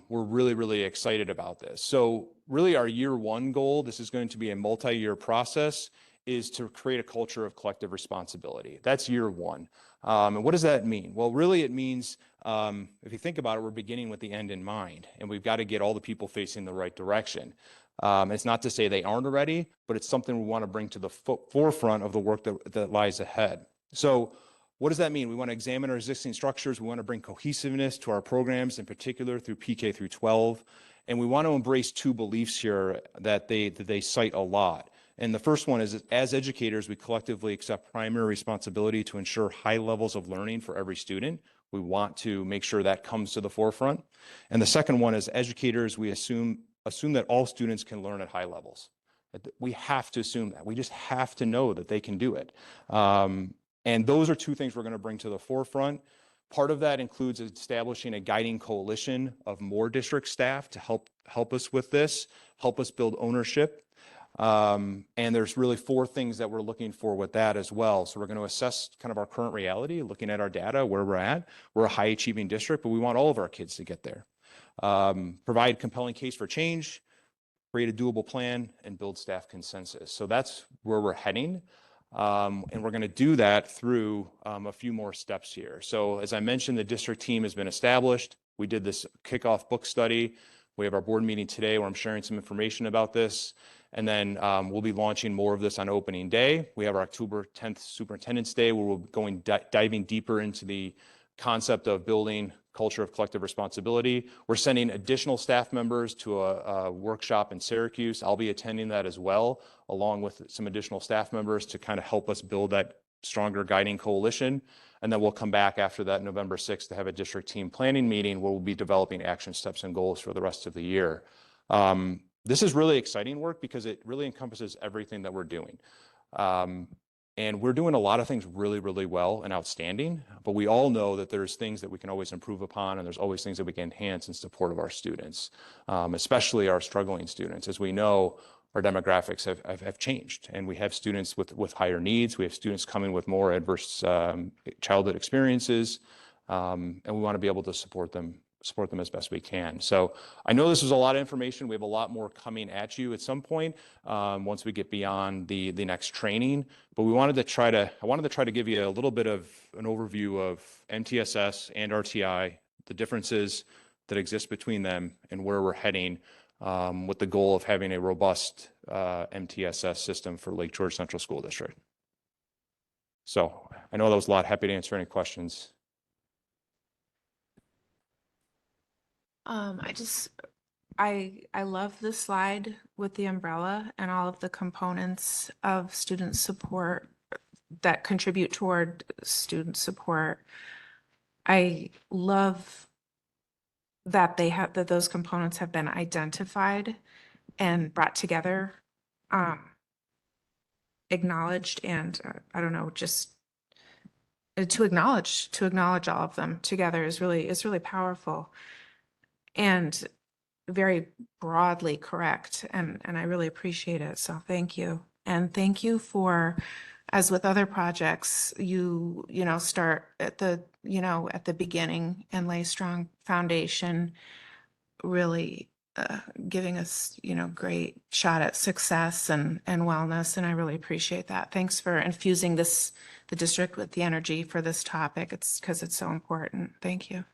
we're really, really excited about this. So really our year one goal, this is going to be a multi-year process, is to create a culture of collective responsibility. That's year one. And what does that mean? Well, really it means, if you think about it, we're beginning with the end in mind, and we've got to get all the people facing the right direction. It's not to say they aren't already, but it's something we want to bring to the forefront of the work that lies ahead. So what does that mean? We want to examine our existing structures. We want to bring cohesiveness to our programs, in particular through PK through 12. And we want to embrace two beliefs here that they cite a lot. And the first one is, as educators, we collectively accept primary responsibility to ensure high levels of learning for every student. We want to make sure that comes to the forefront. And the second one is, educators, we assume that all students can learn at high levels. We have to assume that. We just have to know that they can do it. And those are two things we're going to bring to the forefront. Part of that includes establishing a guiding coalition of more district staff to help us with this, help us build ownership. And there's really 4 things that we're looking for with that as well. So we're going to assess kind of our current reality, looking at our data, where we're at. We're a high achieving district, but we want all of our kids to get there. Provide compelling case for change, create a doable plan, and build staff consensus. So that's where we're heading. And we're going to do that through a few more steps here. So as I mentioned, the district team has been established. We did this kickoff book study. We have our board meeting today where I'm sharing some information about this. And then we'll be launching more of this on opening day. We have our October 10th Superintendent's Day where we'll be diving deeper into the concept of building culture of collective responsibility. We're sending additional staff members to a workshop in Syracuse. I'll be attending that as well, along with some additional staff members to kind of help us build that stronger guiding coalition. And then we'll come back after that November 6th to have a district team planning meeting where we'll be developing action steps and goals for the rest of the year. This is really exciting work because it really encompasses everything that we're doing. And we're doing a lot of things really, really well and outstanding, but we all know that there's things that we can always improve upon, and there's always things that we can enhance in support of our students, especially our struggling students. As we know, our demographics have changed, and we have students with higher needs. We have students coming with more adverse childhood experiences, and we want to be able to support them as best we can. So I know this is a lot of information. We have a lot more coming at you at some point once we get beyond the next training. But I wanted to try to give you a little bit of an overview of MTSS and RTI, the differences that exist between them, and where we're heading with the goal of having a robust MTSS system for Lake George Central School District. So I know that was a lot. Happy to answer any questions. I love the slide with the umbrella and all of the components of student support that contribute toward student support. I love that that those components have been identified and brought together, acknowledged, and I don't know, just to acknowledge all of them together is really powerful and very broadly correct. And I really appreciate it. So thank you. And thank you for, as with other projects, you know, start at the, you know, at the beginning and lay strong foundation, really giving us, you know, great shot at success and wellness. And I really appreciate that. Thanks for infusing the district with the energy for this topic. It's because it's so important. Thank you.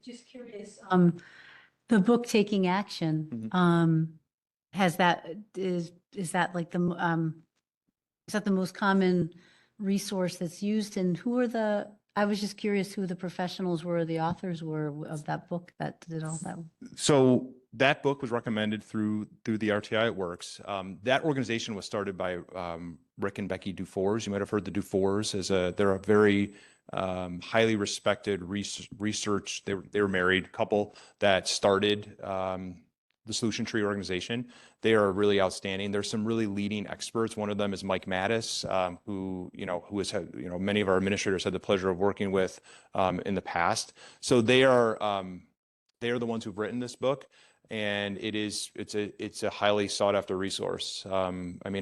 Just curious, the book Taking Action, has that, is that like is that the most common resource that's used, and who are I was just curious who the professionals were, the authors were of that book that did all that. So that book was recommended through the RTI It Works. That organization was started by Rick and Becky Dufours. You might have heard the Dufours they're a very highly respected research. They were married couple that started the Solution Tree organization. They are really outstanding. There's some really leading experts. One of them is Mike Mattis, who has had, many of our administrators had the pleasure of working with in the past. So they are the ones who've written this book, and it's a highly sought after resource. I mean,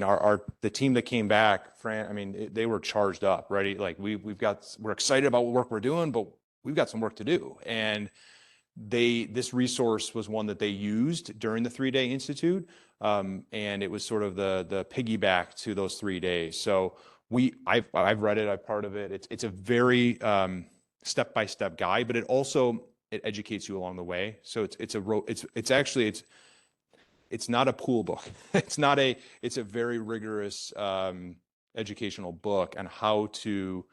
the team that came back, Fran, I mean, they were charged up, ready. Like we're excited about what work we're doing, but we've got some work to do. And this resource was one that they used during the 3-day institute. And it was sort of the piggyback to those 3 days. So I've read it, I'm part of it. It's a very step-by-step guide, but it educates you along the way. So it's not a pool book. It's a very rigorous educational book on how to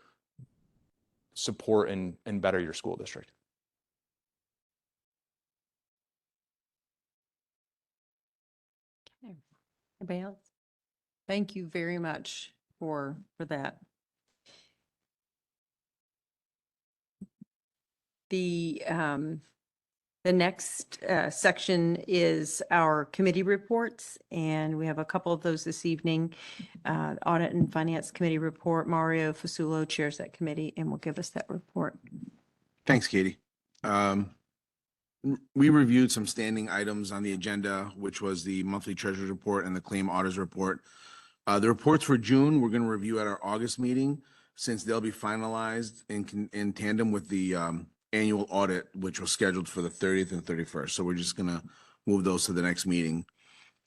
support and better your school district. Anybody else? Thank you very much for that. The next section is our committee reports, and we have a couple of those this evening. Audit and Finance Committee report. Mario Fasulo chairs that committee and will give us that report. Thanks, Katie. We reviewed some standing items on the agenda, which was the monthly treasurer's report and the claim auditors report. The reports for June, we're going to review at our August meeting, since they'll be finalized in tandem with the annual audit, which was scheduled for the 30th and 31st. So we're just going to move those to the next meeting.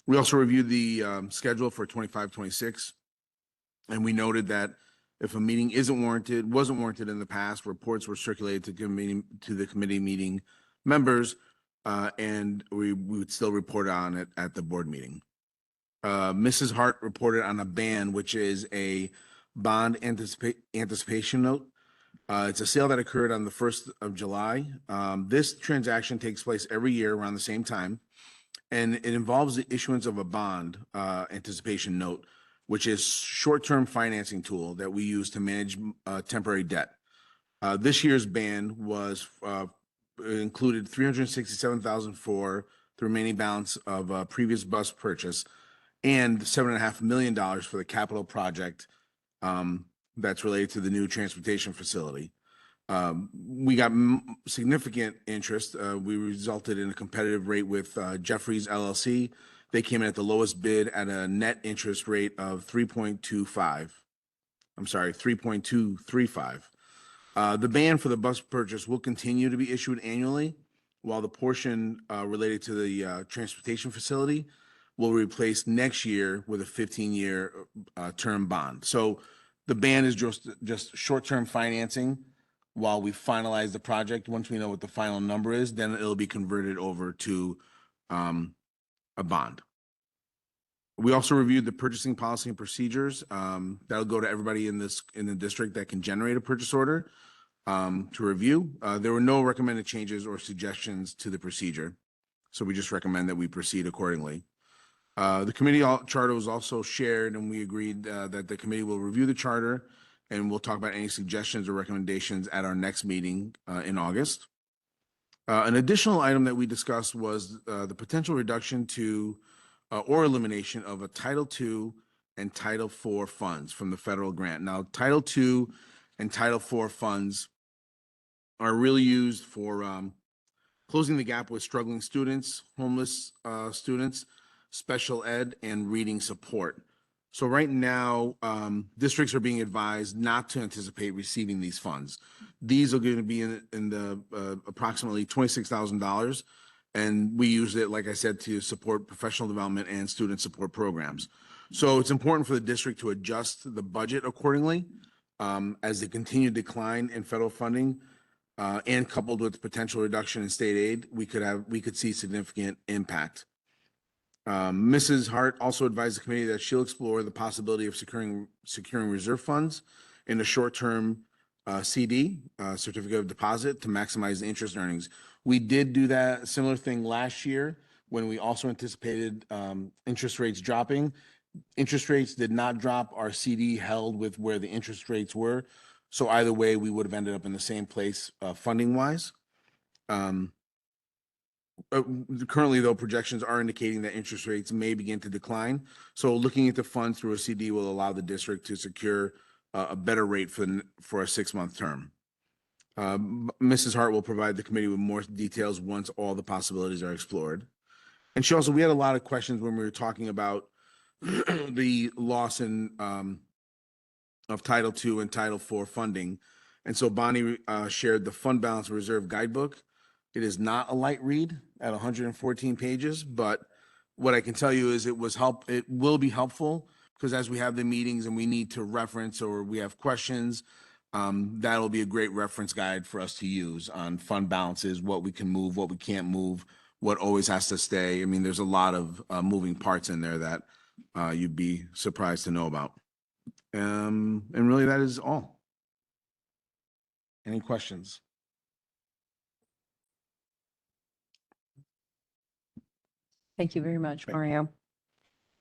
We also reviewed the schedule for 25-26, and we noted that if a meeting wasn't warranted in the past, reports were circulated to the committee meeting members, and we would still report on it at the board meeting. Mrs. Hart reported on a ban, which is a bond anticipation note. It's a sale that occurred on the 1st of July. This transaction takes place every year around the same time, and it involves the issuance of a bond anticipation note, which is short-term financing tool that we use to manage temporary debt. This year's ban was included $367,000 for the remaining balance of a previous bus purchase and $7.5 million for the capital project that's related to the new transportation facility. We got significant interest. We resulted in a competitive rate with Jeffries LLC. They came in at the lowest bid at a net interest rate of 3.235. The ban for the bus purchase will continue to be issued annually, while the portion related to the transportation facility will replace next year with a 15-year term bond. So the ban is just short-term financing while we finalize the project. Once we know what the final number is, then it'll be converted over to a bond. We also reviewed the purchasing policy and procedures. That'll go to everybody in the district that can generate a purchase order. to review. There were no recommended changes or suggestions to the procedure, so we just recommend that we proceed accordingly. The committee charter was also shared, and we agreed that the committee will review the charter, and we'll talk about any suggestions or recommendations at our next meeting in August. An additional item that we discussed was the potential reduction to or elimination of a Title II and Title IV funds from the federal grant. Now, Title II and Title IV funds are really used for closing the gap with struggling students, homeless students, special ed, and reading support. So right now, districts are being advised not to anticipate receiving these funds. These are going to be in the approximately $26,000. And we use it, like I said, to support professional development and student support programs. So it's important for the district to adjust the budget accordingly as the continued decline in federal funding and coupled with potential reduction in state aid, we could see significant impact. Mrs. Hart also advised the committee that she'll explore the possibility of securing reserve funds in a short-term CD, certificate of deposit, to maximize the interest earnings. We did do that similar thing last year when we also anticipated interest rates dropping. Interest rates did not drop. Our CD held with where the interest rates were. So either way, we would have ended up in the same place funding-wise. Currently, though, projections are indicating that interest rates may begin to decline. So looking at the funds through a CD will allow the district to secure a better rate for a 6-month term. Mrs. Hart will provide the committee with more details once all the possibilities are explored. And we had a lot of questions when we were talking about the loss in of Title II and Title IV funding. And so Bonnie shared the Fund Balance Reserve Guidebook. It is not a light read at 114 pages, but what I can tell you is it will be helpful, because as we have the meetings and we need to reference or we have questions, that'll be a great reference guide for us to use on fund balances, what we can move, what we can't move, what always has to stay. I mean, there's a lot of moving parts in there that you'd be surprised to know about. And really, that is all. Any questions? Thank you very much, Mario.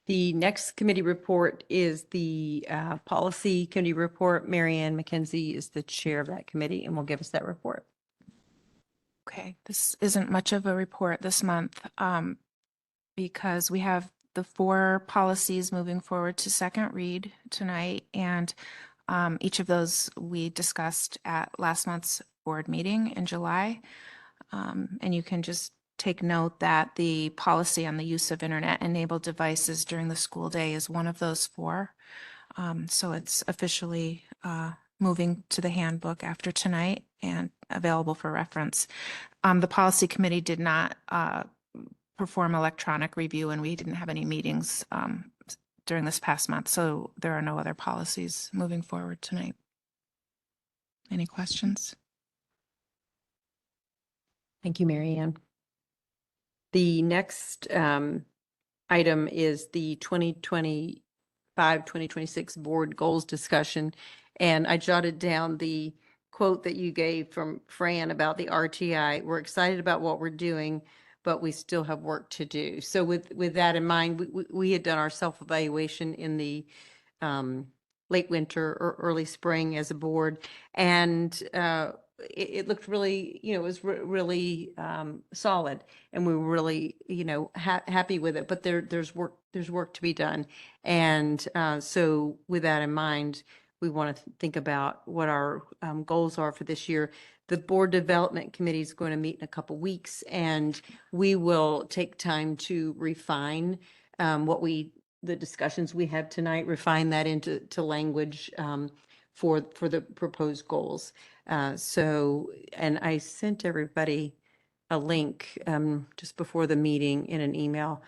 The next committee report is the Policy Committee report. Mary Ann McKenzie is the chair of that committee and will give us that report. Okay, this isn't much of a report this month because we have the 4 policies moving forward to second read tonight, and each of those we discussed at last month's board meeting in July. And you can just take note that the policy on the use of internet-enabled devices during the school day is one of those 4. So it's officially moving to the handbook after tonight and available for reference. The policy committee did not perform electronic review, and we didn't have any meetings during this past month, so there are no other policies moving forward tonight. Any questions? Thank you, Mary Ann. The next item is the 2025-2026 board goals discussion. And I jotted down the quote that you gave from Fran about the RTI. We're excited about what we're doing, but we still have work to do. So with that in mind, we had done our self-evaluation in the late winter or early spring as a board. And it looked really, it was really solid, and we were really, happy with it. But there's work to be done, and so with that in mind, we want to think about what our goals are for this year. The board development committee is going to meet in a couple weeks, and we will take time to refine the discussions we have tonight, refine that into language for the proposed goals. And I sent everybody a link just before the meeting in an email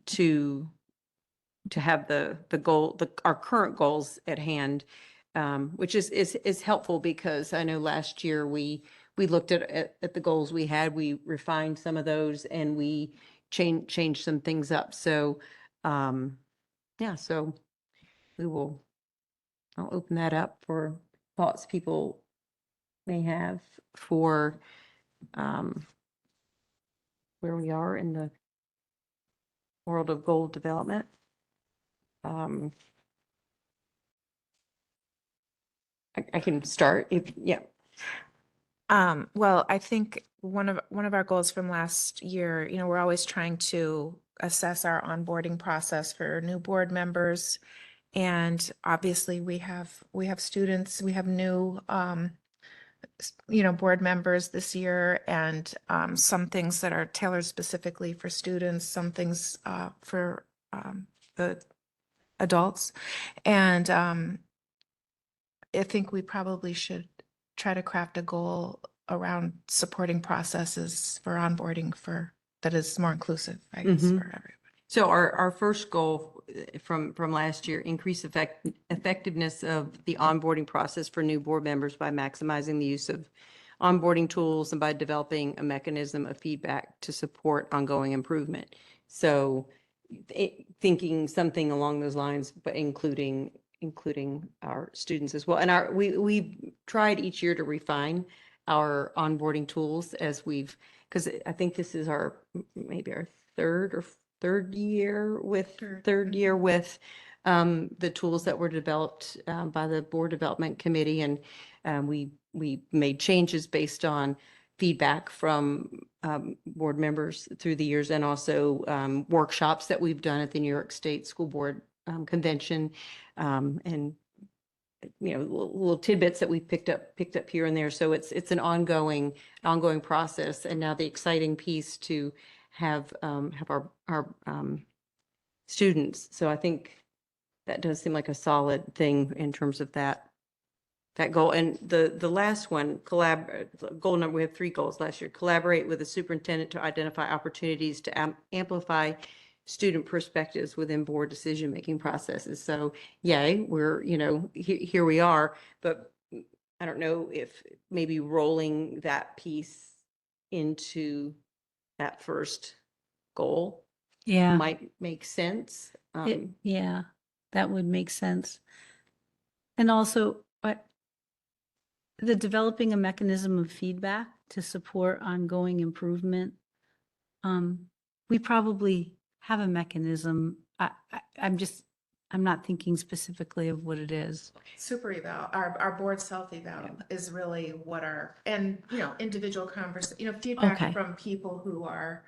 to have our current goals at hand, which is helpful, because I know last year we looked at the goals we had, we refined some of those, and we changed some things up. So so I'll open that up for thoughts people may have for where we are in the world of goal development. I can start if, yeah. Well, I think one of our goals from last year, we're always trying to assess our onboarding process for new board members. And obviously we have students, we have new board members this year, and some things that are tailored specifically for students, some things for the adults. And I think we probably should try to craft a goal around supporting processes for onboarding that is more inclusive, I guess, Mhm. for everybody. So our first goal from last year, increase effectiveness of the onboarding process for new board members by maximizing the use of onboarding tools and by developing a mechanism of feedback to support ongoing improvement. So thinking something along those lines, but including our students as well. And we tried each year to refine our onboarding tools as because I think this is maybe our third year with the tools that were developed by the Board Development Committee. And we made changes based on feedback from board members through the years, and also workshops that we've done at the New York State School Board Convention, and little tidbits that we picked up here and there. So it's an ongoing process. And now the exciting piece to have our students. So I think that does seem like a solid thing in terms of that goal. And the last one, goal number, we have 3 goals last year. Collaborate with the superintendent to identify opportunities to amplify student perspectives within board decision-making processes. So yay, we're, here we are, but I don't know if maybe rolling that piece into that first goal Yeah, might make sense. yeah, that would make sense. And also, the developing a mechanism of feedback to support ongoing improvement. We probably have a mechanism. I'm not thinking specifically of what it is. Super eval, our board self eval is really what individual feedback Okay. from people who are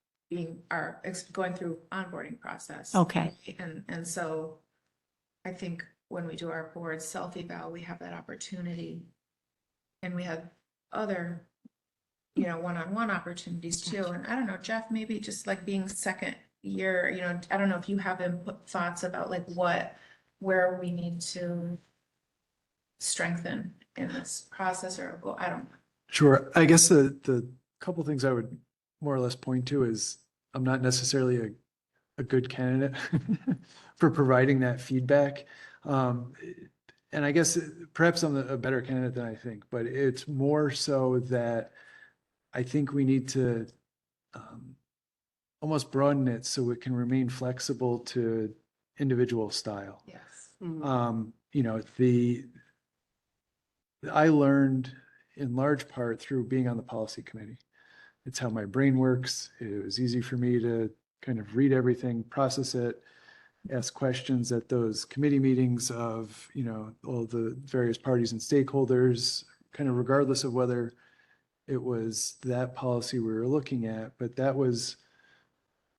going through onboarding process. Okay. And so I think when we do our board self eval, we have that opportunity, and we have other one-on-one opportunities too. And I don't know, Jeff, maybe just like being second year, I don't know if you have thoughts about like where we need to strengthen in this process or go, I don't know. Sure. I guess the couple things I would more or less point to is I'm not necessarily a good candidate for providing that feedback. And I guess perhaps I'm a better candidate than I think, but it's more so that I think we need to almost broaden it so it can remain flexible to individual style. Yes. I learned in large part through being on the policy committee. It's how my brain works. It was easy for me to kind of read everything, process it, ask questions at those committee meetings of, all the various parties and stakeholders, kind of regardless of whether it was that policy we were looking at, but that was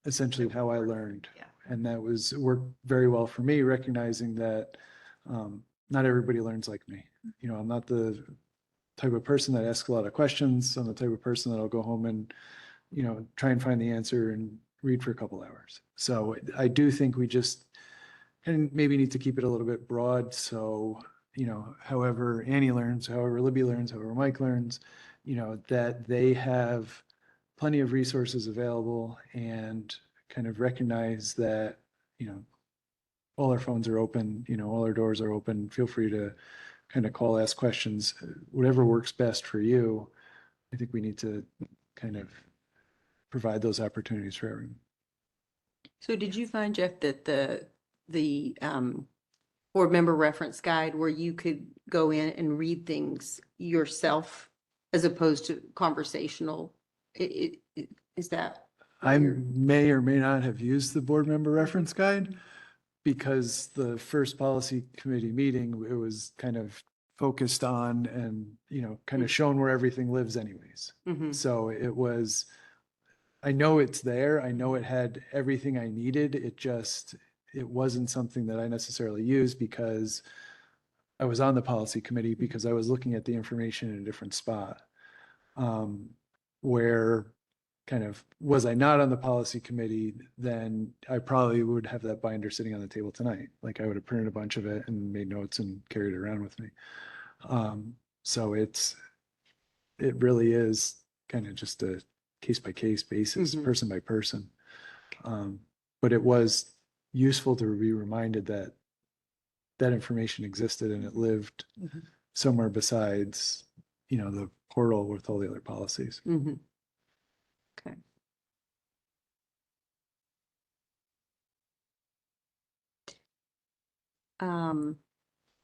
essentially how I learned. Yeah. And that worked very well for me, recognizing that not everybody learns like me. I'm not the type of person that asks a lot of questions. I'm the type of person that'll go home and, try and find the answer and read for a couple hours. So I do think we just and maybe need to keep it a little bit broad. So, however Annie learns, however Libby learns, however Mike learns, that they have plenty of resources available and kind of recognize that, all our phones are open, all our doors are open. Feel free to kind of call, ask questions, whatever works best for you. I think we need to kind of provide those opportunities for everyone. So did you find, Jeff, that the board member reference guide where you could go in and read things yourself as opposed to conversational. Is that? what I you're- may or may not have used the board member reference guide because the first policy committee meeting, it was kind of focused on and, you know, kind of shown where everything lives anyways. Mhm. So it was, I know it's there. I know it had everything I needed. It wasn't something that I necessarily used because I was on the policy committee because I was looking at the information in a different spot. Where kind of, was I not on the policy committee, then I probably would have that binder sitting on the table tonight. Like I would have printed a bunch of it and made notes and carried it around with me. So it really is kind of just a case by case basis, Mhm. person by person. But it was useful to be reminded that that information existed and it lived Mhm. somewhere besides, you know, the portal with all the other policies. Mhm. Okay.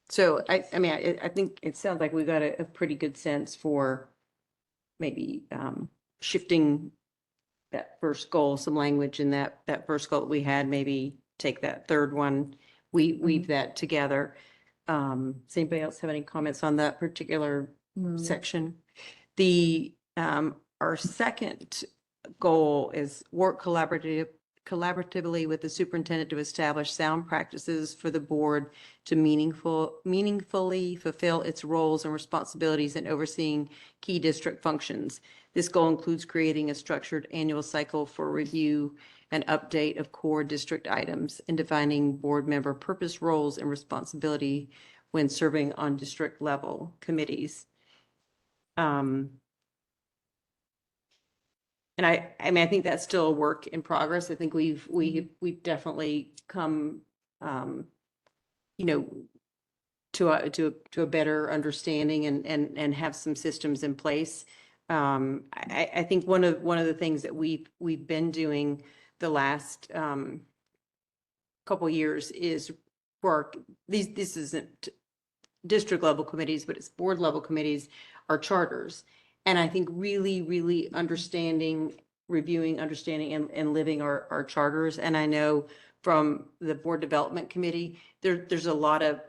So I mean, I think it sounds like we got a pretty good sense for maybe shifting that first goal, some language in that first goal that we had, maybe take that third one, weave that together. Does anybody else have any comments on that particular section? The our second goal is work collaboratively with the superintendent to establish sound practices for the board to meaningfully fulfill its roles and responsibilities in overseeing key district functions. This goal includes creating a structured annual cycle for review and update of core district items and defining board member purpose, roles, and responsibility when serving on district level committees. And I mean, I think that's still a work in progress. I think we've definitely come, you know, to a better understanding and have some systems in place. I think one of the things that we've been doing the last couple years is work. This isn't district level committees, but it's board level committees, are charters. And I think really understanding, reviewing, understanding and living our charters. And I know from the board development committee, there's a lot of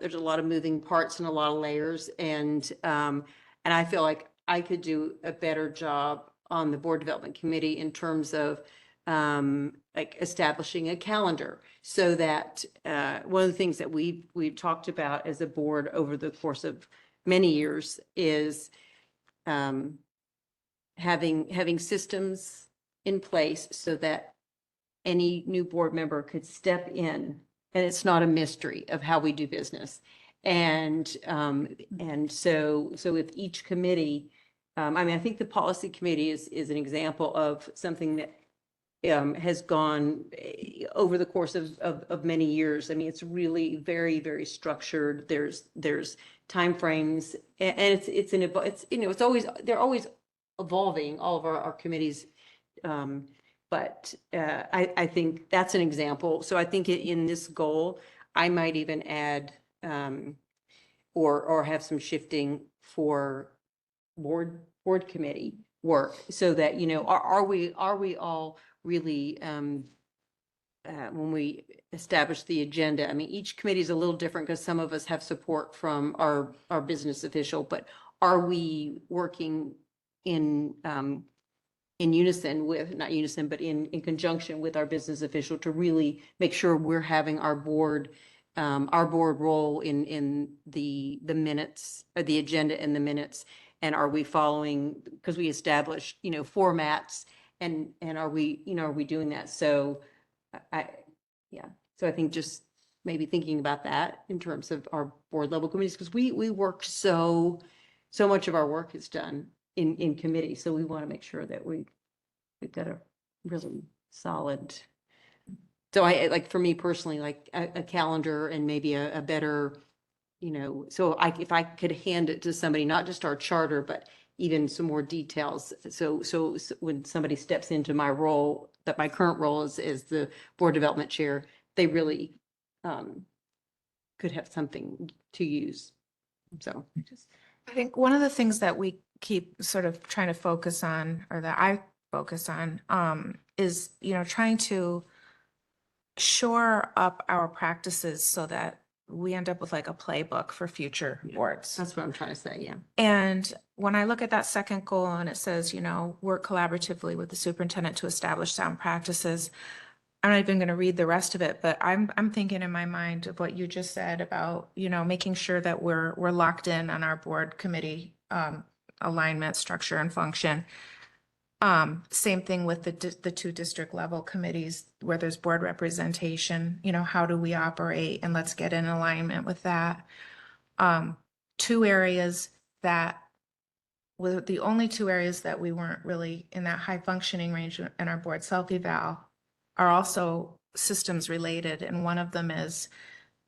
moving parts and a lot of layers. And I feel like I could do a better job on the board development committee in terms of like establishing a calendar so that one of the things that we've talked about as a board over the course of many years is having systems in place so that any new board member could step in and it's not a mystery of how we do business. And so with each committee, I mean, I think the policy committee is an example of something that has gone over the course of many years. I mean, it's really very structured. There's timeframes, and it's always, they're always evolving, all of our committees. But I think that's an example. So I think in this goal, I might even add or have some shifting for board committee work so that, you know, are we all really when we establish the agenda, I mean, each committee is a little different because some of us have support from our business official, but are we working in unison with, not unison, but in conjunction with our business official to really make sure we're having our board role in the minutes, or the agenda and the minutes, and are we following, because we established, you know, formats, and are we doing that? So so I think just maybe thinking about that in terms of our board level committees, because we work so much of our work is done in committee. So we want to make sure that we've got a really solid. So I, like, for me personally, like a calendar and maybe a better, you know, so if I could hand it to somebody, not just our charter, but even some more details. So when somebody steps into my role, that my current role is the board development chair, they really could have something to use. So. I think one of the things that we keep sort of trying to focus on, or that I focus on, is, you know, trying to shore up our practices so that we end up with like a playbook for future boards. That's what I'm trying to say, yeah. And when I look at that second goal and it says, you know, work collaboratively with the superintendent to establish sound practices, I'm not even going to read the rest of it, but I'm thinking in my mind of what you just said about, you know, making sure that we're locked in on our board committee alignment, structure, and function. Same thing with the two district level committees where there's board representation. You know, how do we operate, and let's get in alignment with that. Two areas that were the only two areas that we weren't really in that high functioning range in our board self-eval are also systems related. And one of them is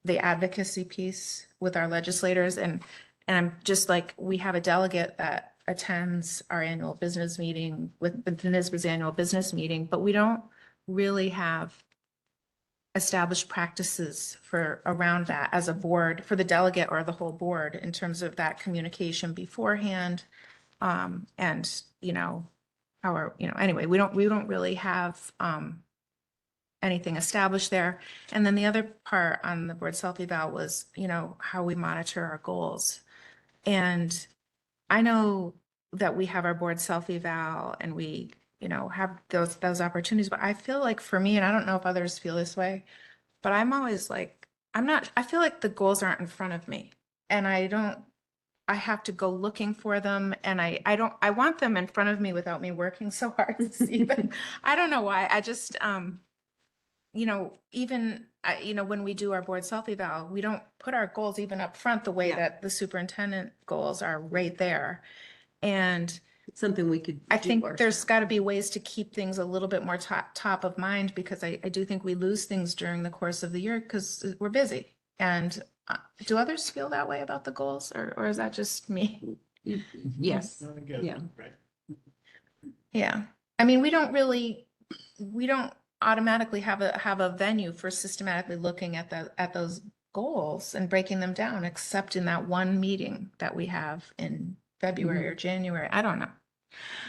the advocacy piece with our legislators. And I'm just like, we have a delegate that attends our annual business meeting with the NYSBA's annual business meeting, but we don't really have established practices for around that as a board for the delegate or the whole board in terms of that communication beforehand. And, you know, anyway, we don't really have, anything established there. And then the other part on the board self-eval was, you know, how we monitor our goals. And I know that we have our board self-eval and we, you know, have those opportunities, but I feel like for me, and I don't know if others feel this way, but I'm always like, I feel like the goals aren't in front of me, and I have to go looking for them, and I want them in front of me without me working so hard to see them. I don't know why. I just, you know, even, you know, when we do our board self-eval, we don't put our goals even up front the way that the superintendent goals are right there. And It's something we could I do think there's ourselves. got to be ways to keep things a little bit more top of mind, because I do think we lose things during the course of the year because we're busy. And do others feel that way about the goals, or is that just me? Yes, yeah. Yeah. I mean, we don't automatically have a venue for systematically looking at those goals and breaking them down, except in that one meeting that we have in February or January. I don't know.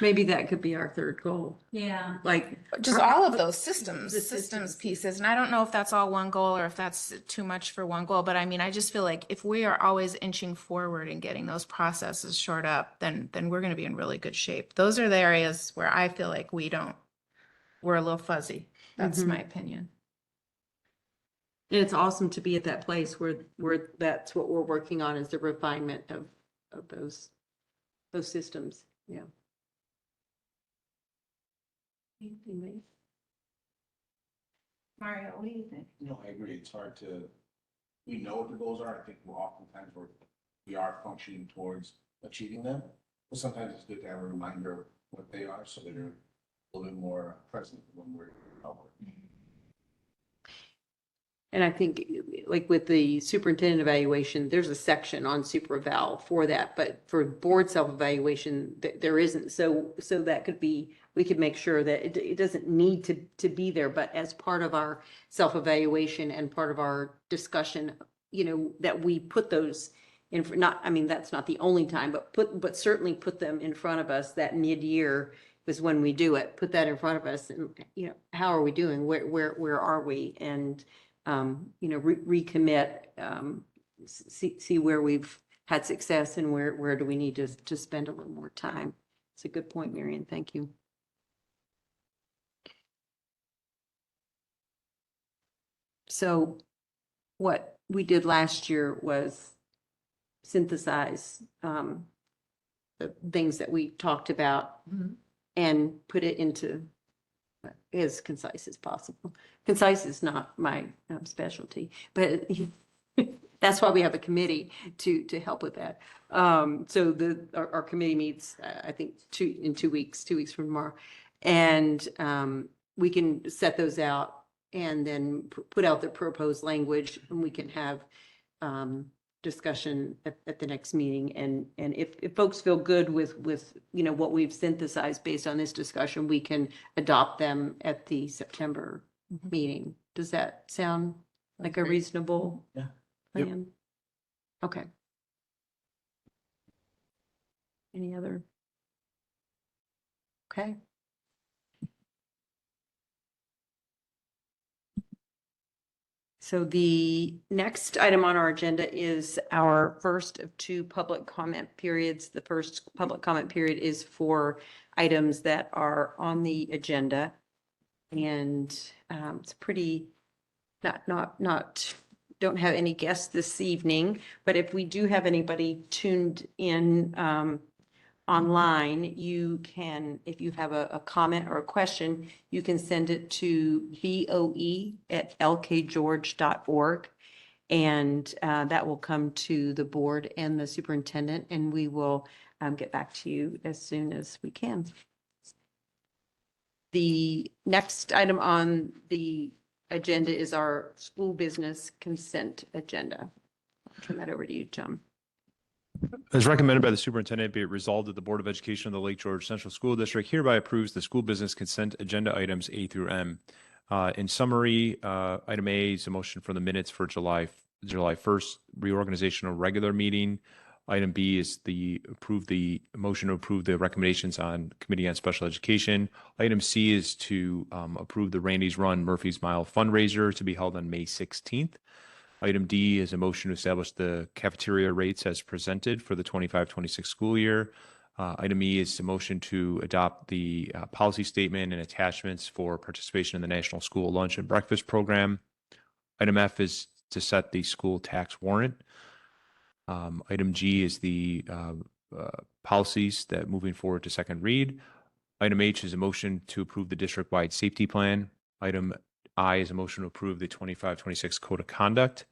Maybe that could be our third goal. Yeah. Like, Just all of those systems, The systems systems. pieces. And I don't know if that's all one goal or if that's too much for one goal, but I mean, I just feel like if we are always inching forward and getting those processes shored up, then we're going to be in really good shape. Those are the areas where I feel like we're a little fuzzy. That's my opinion. and it's awesome to be at that place where that's what we're working on, is the refinement of those systems. Yeah. Mario, what do you think? No, I agree. It's hard to, we know what the goals are. I think we are functioning towards achieving them. But sometimes it's good to have a reminder of what they are so that they're a little bit more present when we're out. And I think, like with the superintendent evaluation, there's a section on super eval for that, but for board self-evaluation, there isn't. So that could be, we could make sure that it doesn't need to be there, but as part of our self-evaluation and part of our discussion, you know, that we put those in, I mean, that's not the only time, but certainly put them in front of us. That mid-year is when we do it. Put that in front of us, and, you know, how are we doing? Where are we? And you know, recommit, see where we've had success and where do we need to spend a little more time. It's a good point, Marion. Thank you. So what we did last year was synthesize the things that we talked about and put it into as concise as possible. Concise is not my specialty, but that's why we have a committee to help with that. So our committee meets, I think, in 2 weeks, 2 weeks from tomorrow, and we can set those out and then put out the proposed language, and we can have discussion at the next meeting. And if folks feel good with, you know, what we've synthesized based on this discussion, we can adopt them at the September meeting. Does that sound like a reasonable? Yeah. Yep. plan? Okay. Any other? Okay. So the next item on our agenda is our first of two public comment periods. The first public comment period is for items that are on the agenda. And it's pretty, don't have any guests this evening, but if we do have anybody tuned in online, you can, if you have a comment or a question, you can send it to boe@lkgeorge.org. And that will come to the board and the superintendent, and we will get back to you as soon as we can. The next item on the agenda is our school business consent agenda. I'll turn that over to you, John. As recommended by the superintendent, be it resolved that the Board of Education of the Lake George Central School District hereby approves the school business consent agenda items A through M. In summary, item A is a motion for the minutes for July 1st reorganizational regular meeting. Item B is the motion to approve the recommendations on Committee on Special Education. Item C is to approve the Randy's Run Murphy's Mile fundraiser to be held on May 16th. Item D is a motion to establish the cafeteria rates as presented for the 25-26 school year. Item E is a motion to adopt the policy statement and attachments for participation in the National School Lunch and Breakfast Program. Item F is to set the school tax warrant. Item G is the policies that moving forward to second read. Item H is a motion to approve the district-wide safety plan. Item I is a motion to approve the 25-26 code of conduct.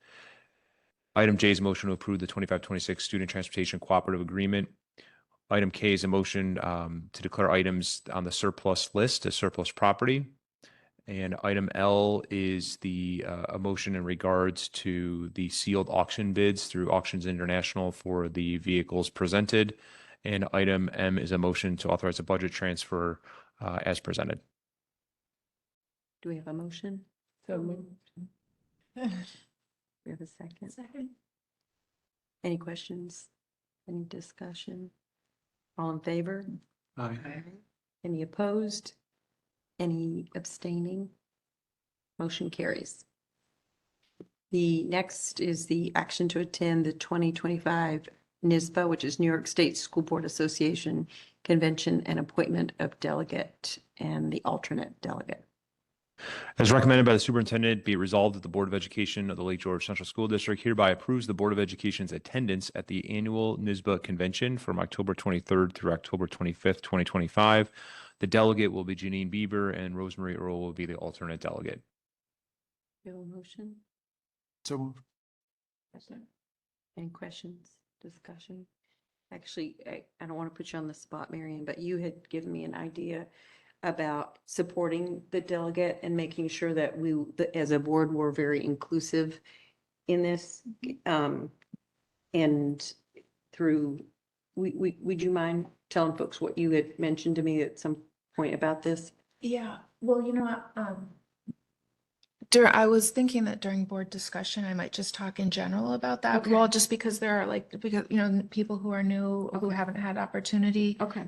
Item J is a motion to approve the 25-26 student transportation cooperative agreement. Item K is a motion to declare items on the surplus list as surplus property. And item L is a motion in regards to the sealed auction bids through Auctions International for the vehicles presented. And item M is a motion to authorize a budget transfer as presented. Do we have a motion? So moved. We have a second. Second. Any questions? Any discussion? All in favor? Aye. Any opposed? Any abstaining? Motion carries. The next is the action to attend the 2025 NYSBA, which is New York State School Board Association Convention, and appointment of delegate and the alternate delegate. As recommended by the superintendent, be it resolved that the Board of Education of the Lake George Central School District hereby approves the Board of Education's attendance at the annual NYSBA convention from October 23rd through October 25th, 2025. The delegate will be Janine Bieber and Rosemary Earl will be the alternate delegate. Do you have a motion? So moved. Any questions, discussion? Actually, I don't want to put you on the spot, Marion, but you had given me an idea about supporting the delegate and making sure that as a board, we're very inclusive in this. And through, would you mind telling folks what you had mentioned to me at some point about this? Yeah, well, you know what, I was thinking that during board discussion, I might just talk in general about that Okay. role, just because there are people who are new, who haven't had opportunity. Okay.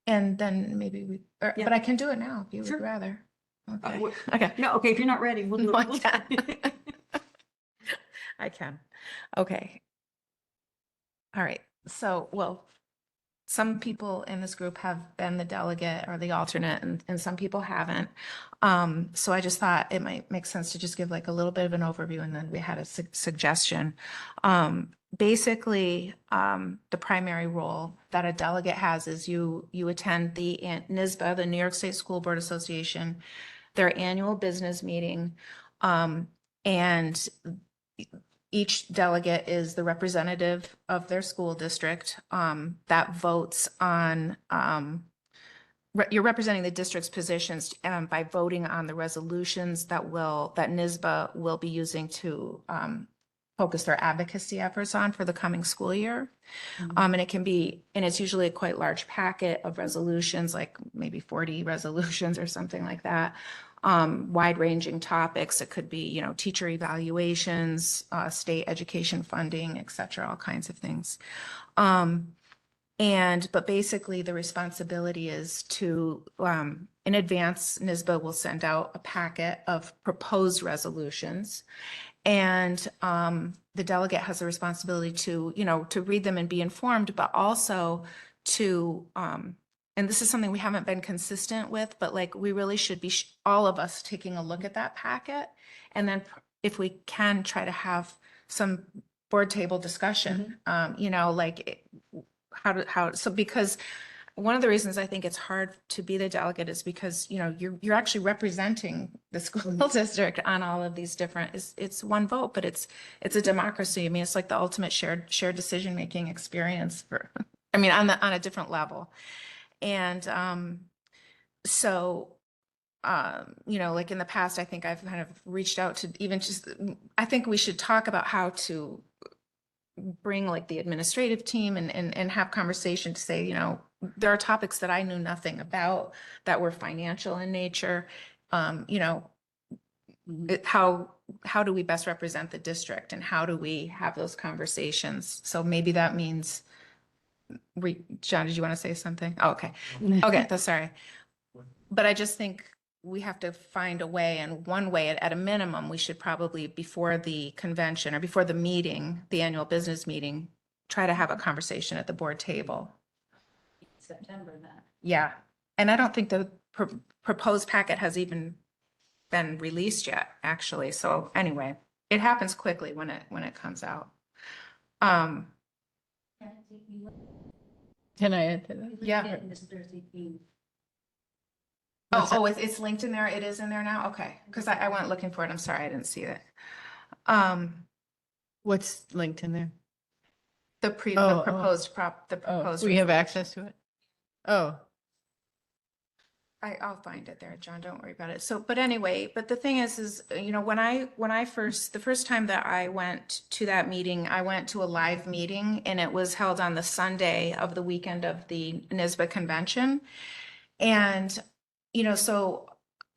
And then maybe Yeah. but I can do it now if you Sure. would rather. Okay. w- Okay. No, okay, if you're not ready, we'll do No, I it. can. I can. Okay. All right. So, well, some people in this group have been the delegate or the alternate, and some people haven't. So I just thought it might make sense to just give like a little bit of an overview, and then we had a suggestion. Basically, the primary role that a delegate has is you attend the NYSBA, the New York State School Board Association, their annual business meeting, and each delegate is the representative of their school district that votes on, you're representing the district's positions by voting on the resolutions that NYSBA will be using to focus their advocacy efforts on for the coming school year. And it's usually a quite large packet of resolutions, like maybe 40 resolutions or something like that. wide-ranging topics. It could be, teacher evaluations, state education funding, et cetera, all kinds of things. But basically the responsibility is to, in advance, NYSBA will send out a packet of proposed resolutions. And the delegate has a responsibility to, to read them and be informed, but also to, and this is something we haven't been consistent with, but like we really should be, all of us taking a look at that packet. And then if we can try to have some board table discussion, so because one of the reasons I think it's hard to be the delegate is because, you're actually representing the school district on all of these different, it's one vote, but it's a democracy. I mean, it's like the ultimate shared decision-making experience for, on a different level. And like in the past, I think I've kind of reached out to even just, I think we should talk about how to bring like the administrative team and have conversation to say, there are topics that I knew nothing about that were financial in nature. How do we best represent the district and how do we have those conversations? So maybe that means, John, did you want to say something? Oh, okay. Okay, that's sorry. But I just think we have to find a way, and one way at a minimum, we should probably before the convention or before the meeting, the annual business meeting, try to have a conversation at the board table. September then. Yeah. And I don't think the proposed packet has even been released yet, actually. So anyway, it happens quickly when it comes out. Can I add to that? Yeah. Oh, it's linked in there. It is in there now. Okay. Because I went looking for it. I'm sorry. I didn't see it. What's linked in there? The proposed. We have access to it? Oh. I'll find it there, John. Don't worry about it. So, but anyway, but the thing is, the first time that I went to that meeting, I went to a live meeting and it was held on the Sunday of the weekend of the NYSBA convention. And, so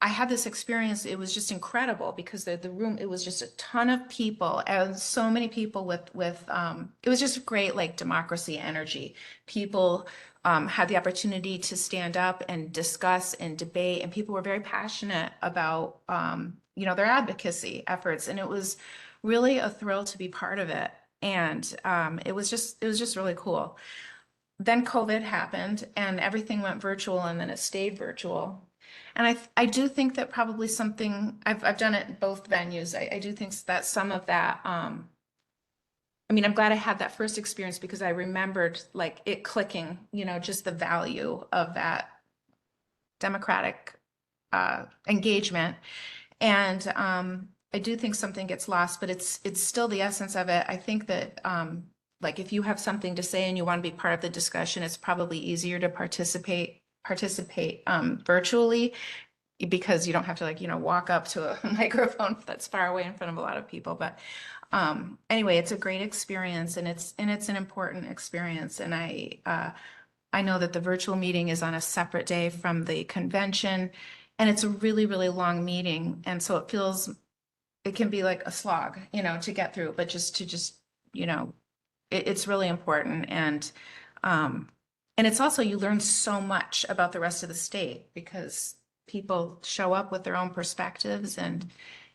I had this experience. It was just incredible because the room, it was just a ton of people and so many people with it was just great, like democracy energy. People had the opportunity to stand up and discuss and debate, and people were very passionate about, their advocacy efforts. And it was really a thrill to be part of it. And it was just really cool. Then COVID happened and everything went virtual, and then it stayed virtual. And I do think that probably something, I've done it in both venues. I do think that some of that, I'm glad I had that first experience because I remembered like it clicking, just the value of that democratic engagement. And I do think something gets lost, but it's still the essence of it. I think that like if you have something to say and you want to be part of the discussion, it's probably easier to participate virtually because you don't have to walk up to a microphone that's far away in front of a lot of people. But anyway, it's a great experience and it's an important experience. And I know that the virtual meeting is on a separate day from the convention, and it's a really, really long meeting. And so it can be like a slog, to get through, but it's really important. And it's also, you learn so much about the rest of the state because people show up with their own perspectives, and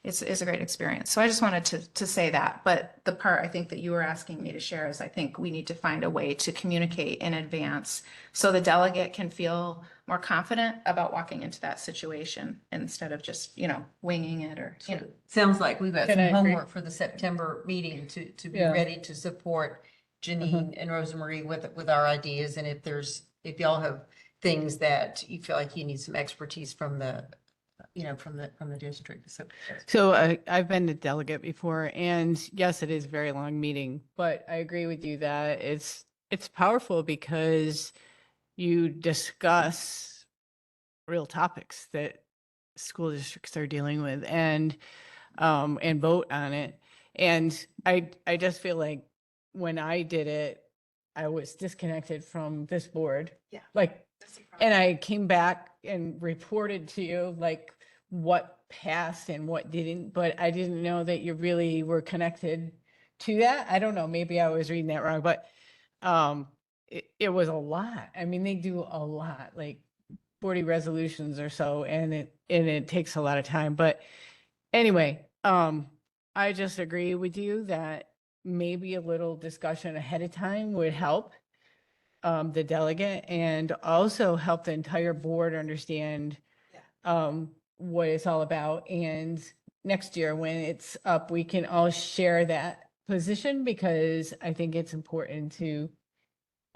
it's a great experience. So I just wanted to say that. But the part I think that you were asking me to share is I think we need to find a way to communicate in advance so the delegate can feel more confident about walking into that situation instead of just, winging it or, Sounds like we've got Can some I agree? homework for the September meeting to be Yeah. ready to support Janine and Rosemarie with our ideas. And if y'all have things that you feel like you need some expertise from the district. So I've been a delegate before, and yes, it is a very long meeting, but I agree with you that it's powerful because you discuss real topics that school districts are dealing with and vote on it. And I just feel like when I did it, I was disconnected from this board. Yeah. And I came back and reported to you, like, what passed and what didn't, but I didn't know that you really were connected to that. I don't know, maybe I was reading that wrong, but it was a lot. I mean, they do a lot, like 40 resolutions or so, and it takes a lot of time. But anyway, I just agree with you that maybe a little discussion ahead of time would help the delegate and also help the entire board understand what it's all about. And next year when it's up, we can all share that position, because I think it's important to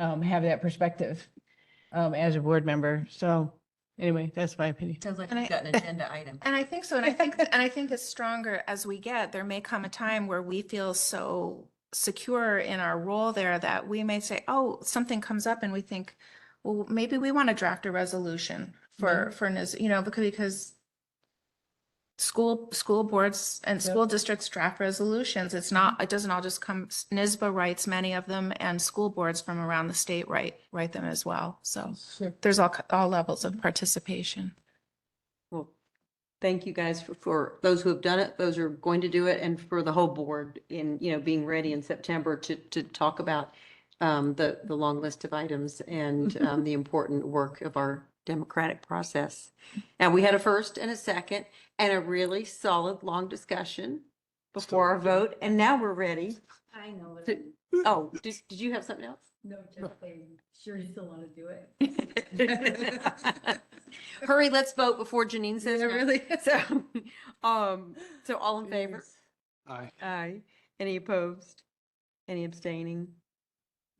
have that perspective as a board member. So anyway, that's my opinion. Sounds like And you've I- got an agenda item. And I think so. And I think the stronger as we get, there may come a time where we feel so secure in our role there that we may say, oh, something comes up and we think, well, maybe we want to draft a resolution for, because school boards and school districts draft resolutions. It doesn't all just come, NISBA writes many of them, and school boards from around the state write them as well. So there's all levels of participation. Well, thank you guys for those who have done it, those who are going to do it, and for the whole board in, being ready in September to talk about the long list of items and the important work of our democratic process. And we had a first and a second and a really solid, long discussion before our vote, and now we're ready. I know. Oh, did you have something else? No, just sure you still want to do it. Hurry, let's vote before Janine says no. really. So all in favor? Aye. Aye. Any opposed? Any abstaining?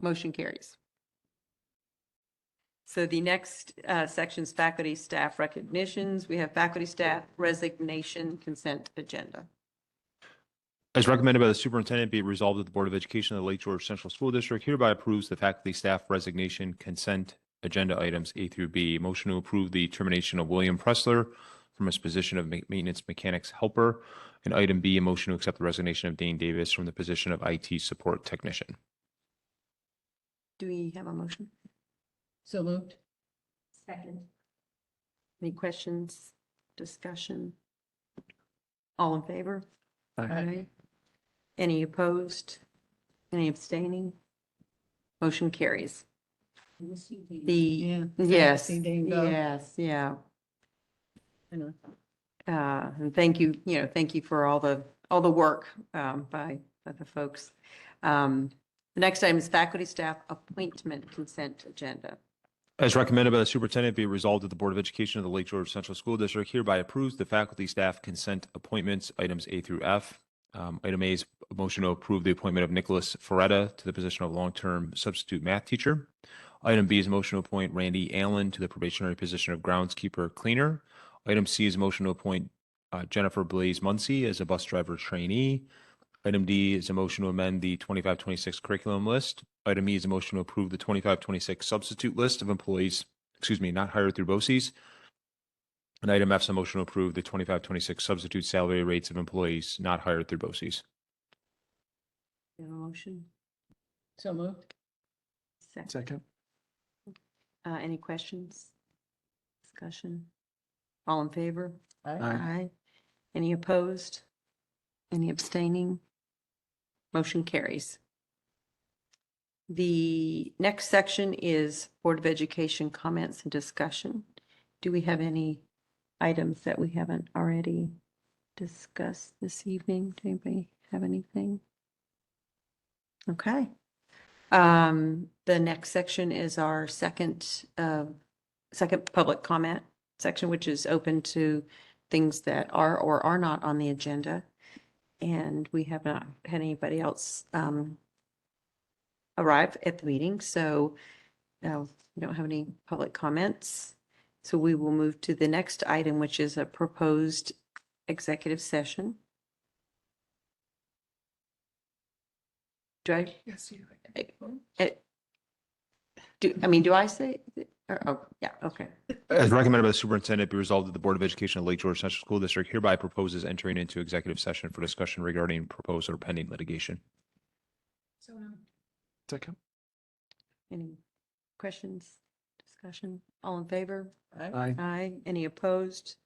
Motion carries. So the next section's faculty staff recognitions. We have faculty staff resignation consent agenda. As recommended by the superintendent, be it resolved that the Board of Education of the Lake George Central School District hereby approves the faculty staff resignation consent agenda items A through B. Motion to approve the termination of William Pressler from his position of maintenance mechanics helper. And item B, a motion to accept the resignation of Dane Davis from the position of IT support technician. Do we have a motion? So moved. Second. Any questions, discussion? All in favor? Aye. Any opposed? Any abstaining? Motion carries. The, yes, see Dane go. yes, yeah. And thank you, thank you for all the work by the folks. The next item is faculty staff appointment consent agenda. As recommended by the superintendent, be it resolved that the Board of Education of the Lake George Central School District hereby approves the faculty staff consent appointments, items A through F. Item A is a motion to approve the appointment of Nicholas Ferretta to the position of long-term substitute math teacher. Item B is a motion to appoint Randy Allen to the probationary position of groundskeeper cleaner. Item C is a motion to appoint Jennifer Blaze Muncy as a bus driver trainee. Item D is a motion to amend the 25-26 curriculum list. Item E is a motion to approve the 25-26 substitute list of employees, not hired through BOCES. And item F is a motion to approve the 25-26 substitute salary rates of employees not hired through BOCES. You have a motion? So moved. Second. Any questions? Discussion? All in favor? Aye. Any opposed? Any abstaining? Motion carries. The next section is Board of Education comments and discussion. Do we have any items that we haven't already discussed this evening? Does anybody have anything? Okay. The next section is our second public comment section, which is open to things that are or are not on the agenda. And we have not had anybody else arrive at the meeting, so we don't have any public comments. So we will move to the next item, which is a proposed executive session. Do I? Yes, you. Do I say? Oh, yeah, okay. As recommended by the superintendent, be resolved that the Board of Education of Lake George Central School District hereby proposes entering into executive session for discussion regarding proposed or pending litigation. Second. Any questions, discussion? All in favor? Aye. Aye. Any opposed?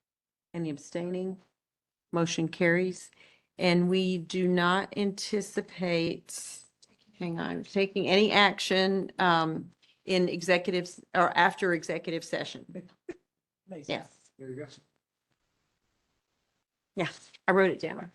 Any abstaining? Motion carries. And we do not anticipate, hang on, taking any action in executives or after executive session. Yeah. There you go. Yeah, I wrote it down.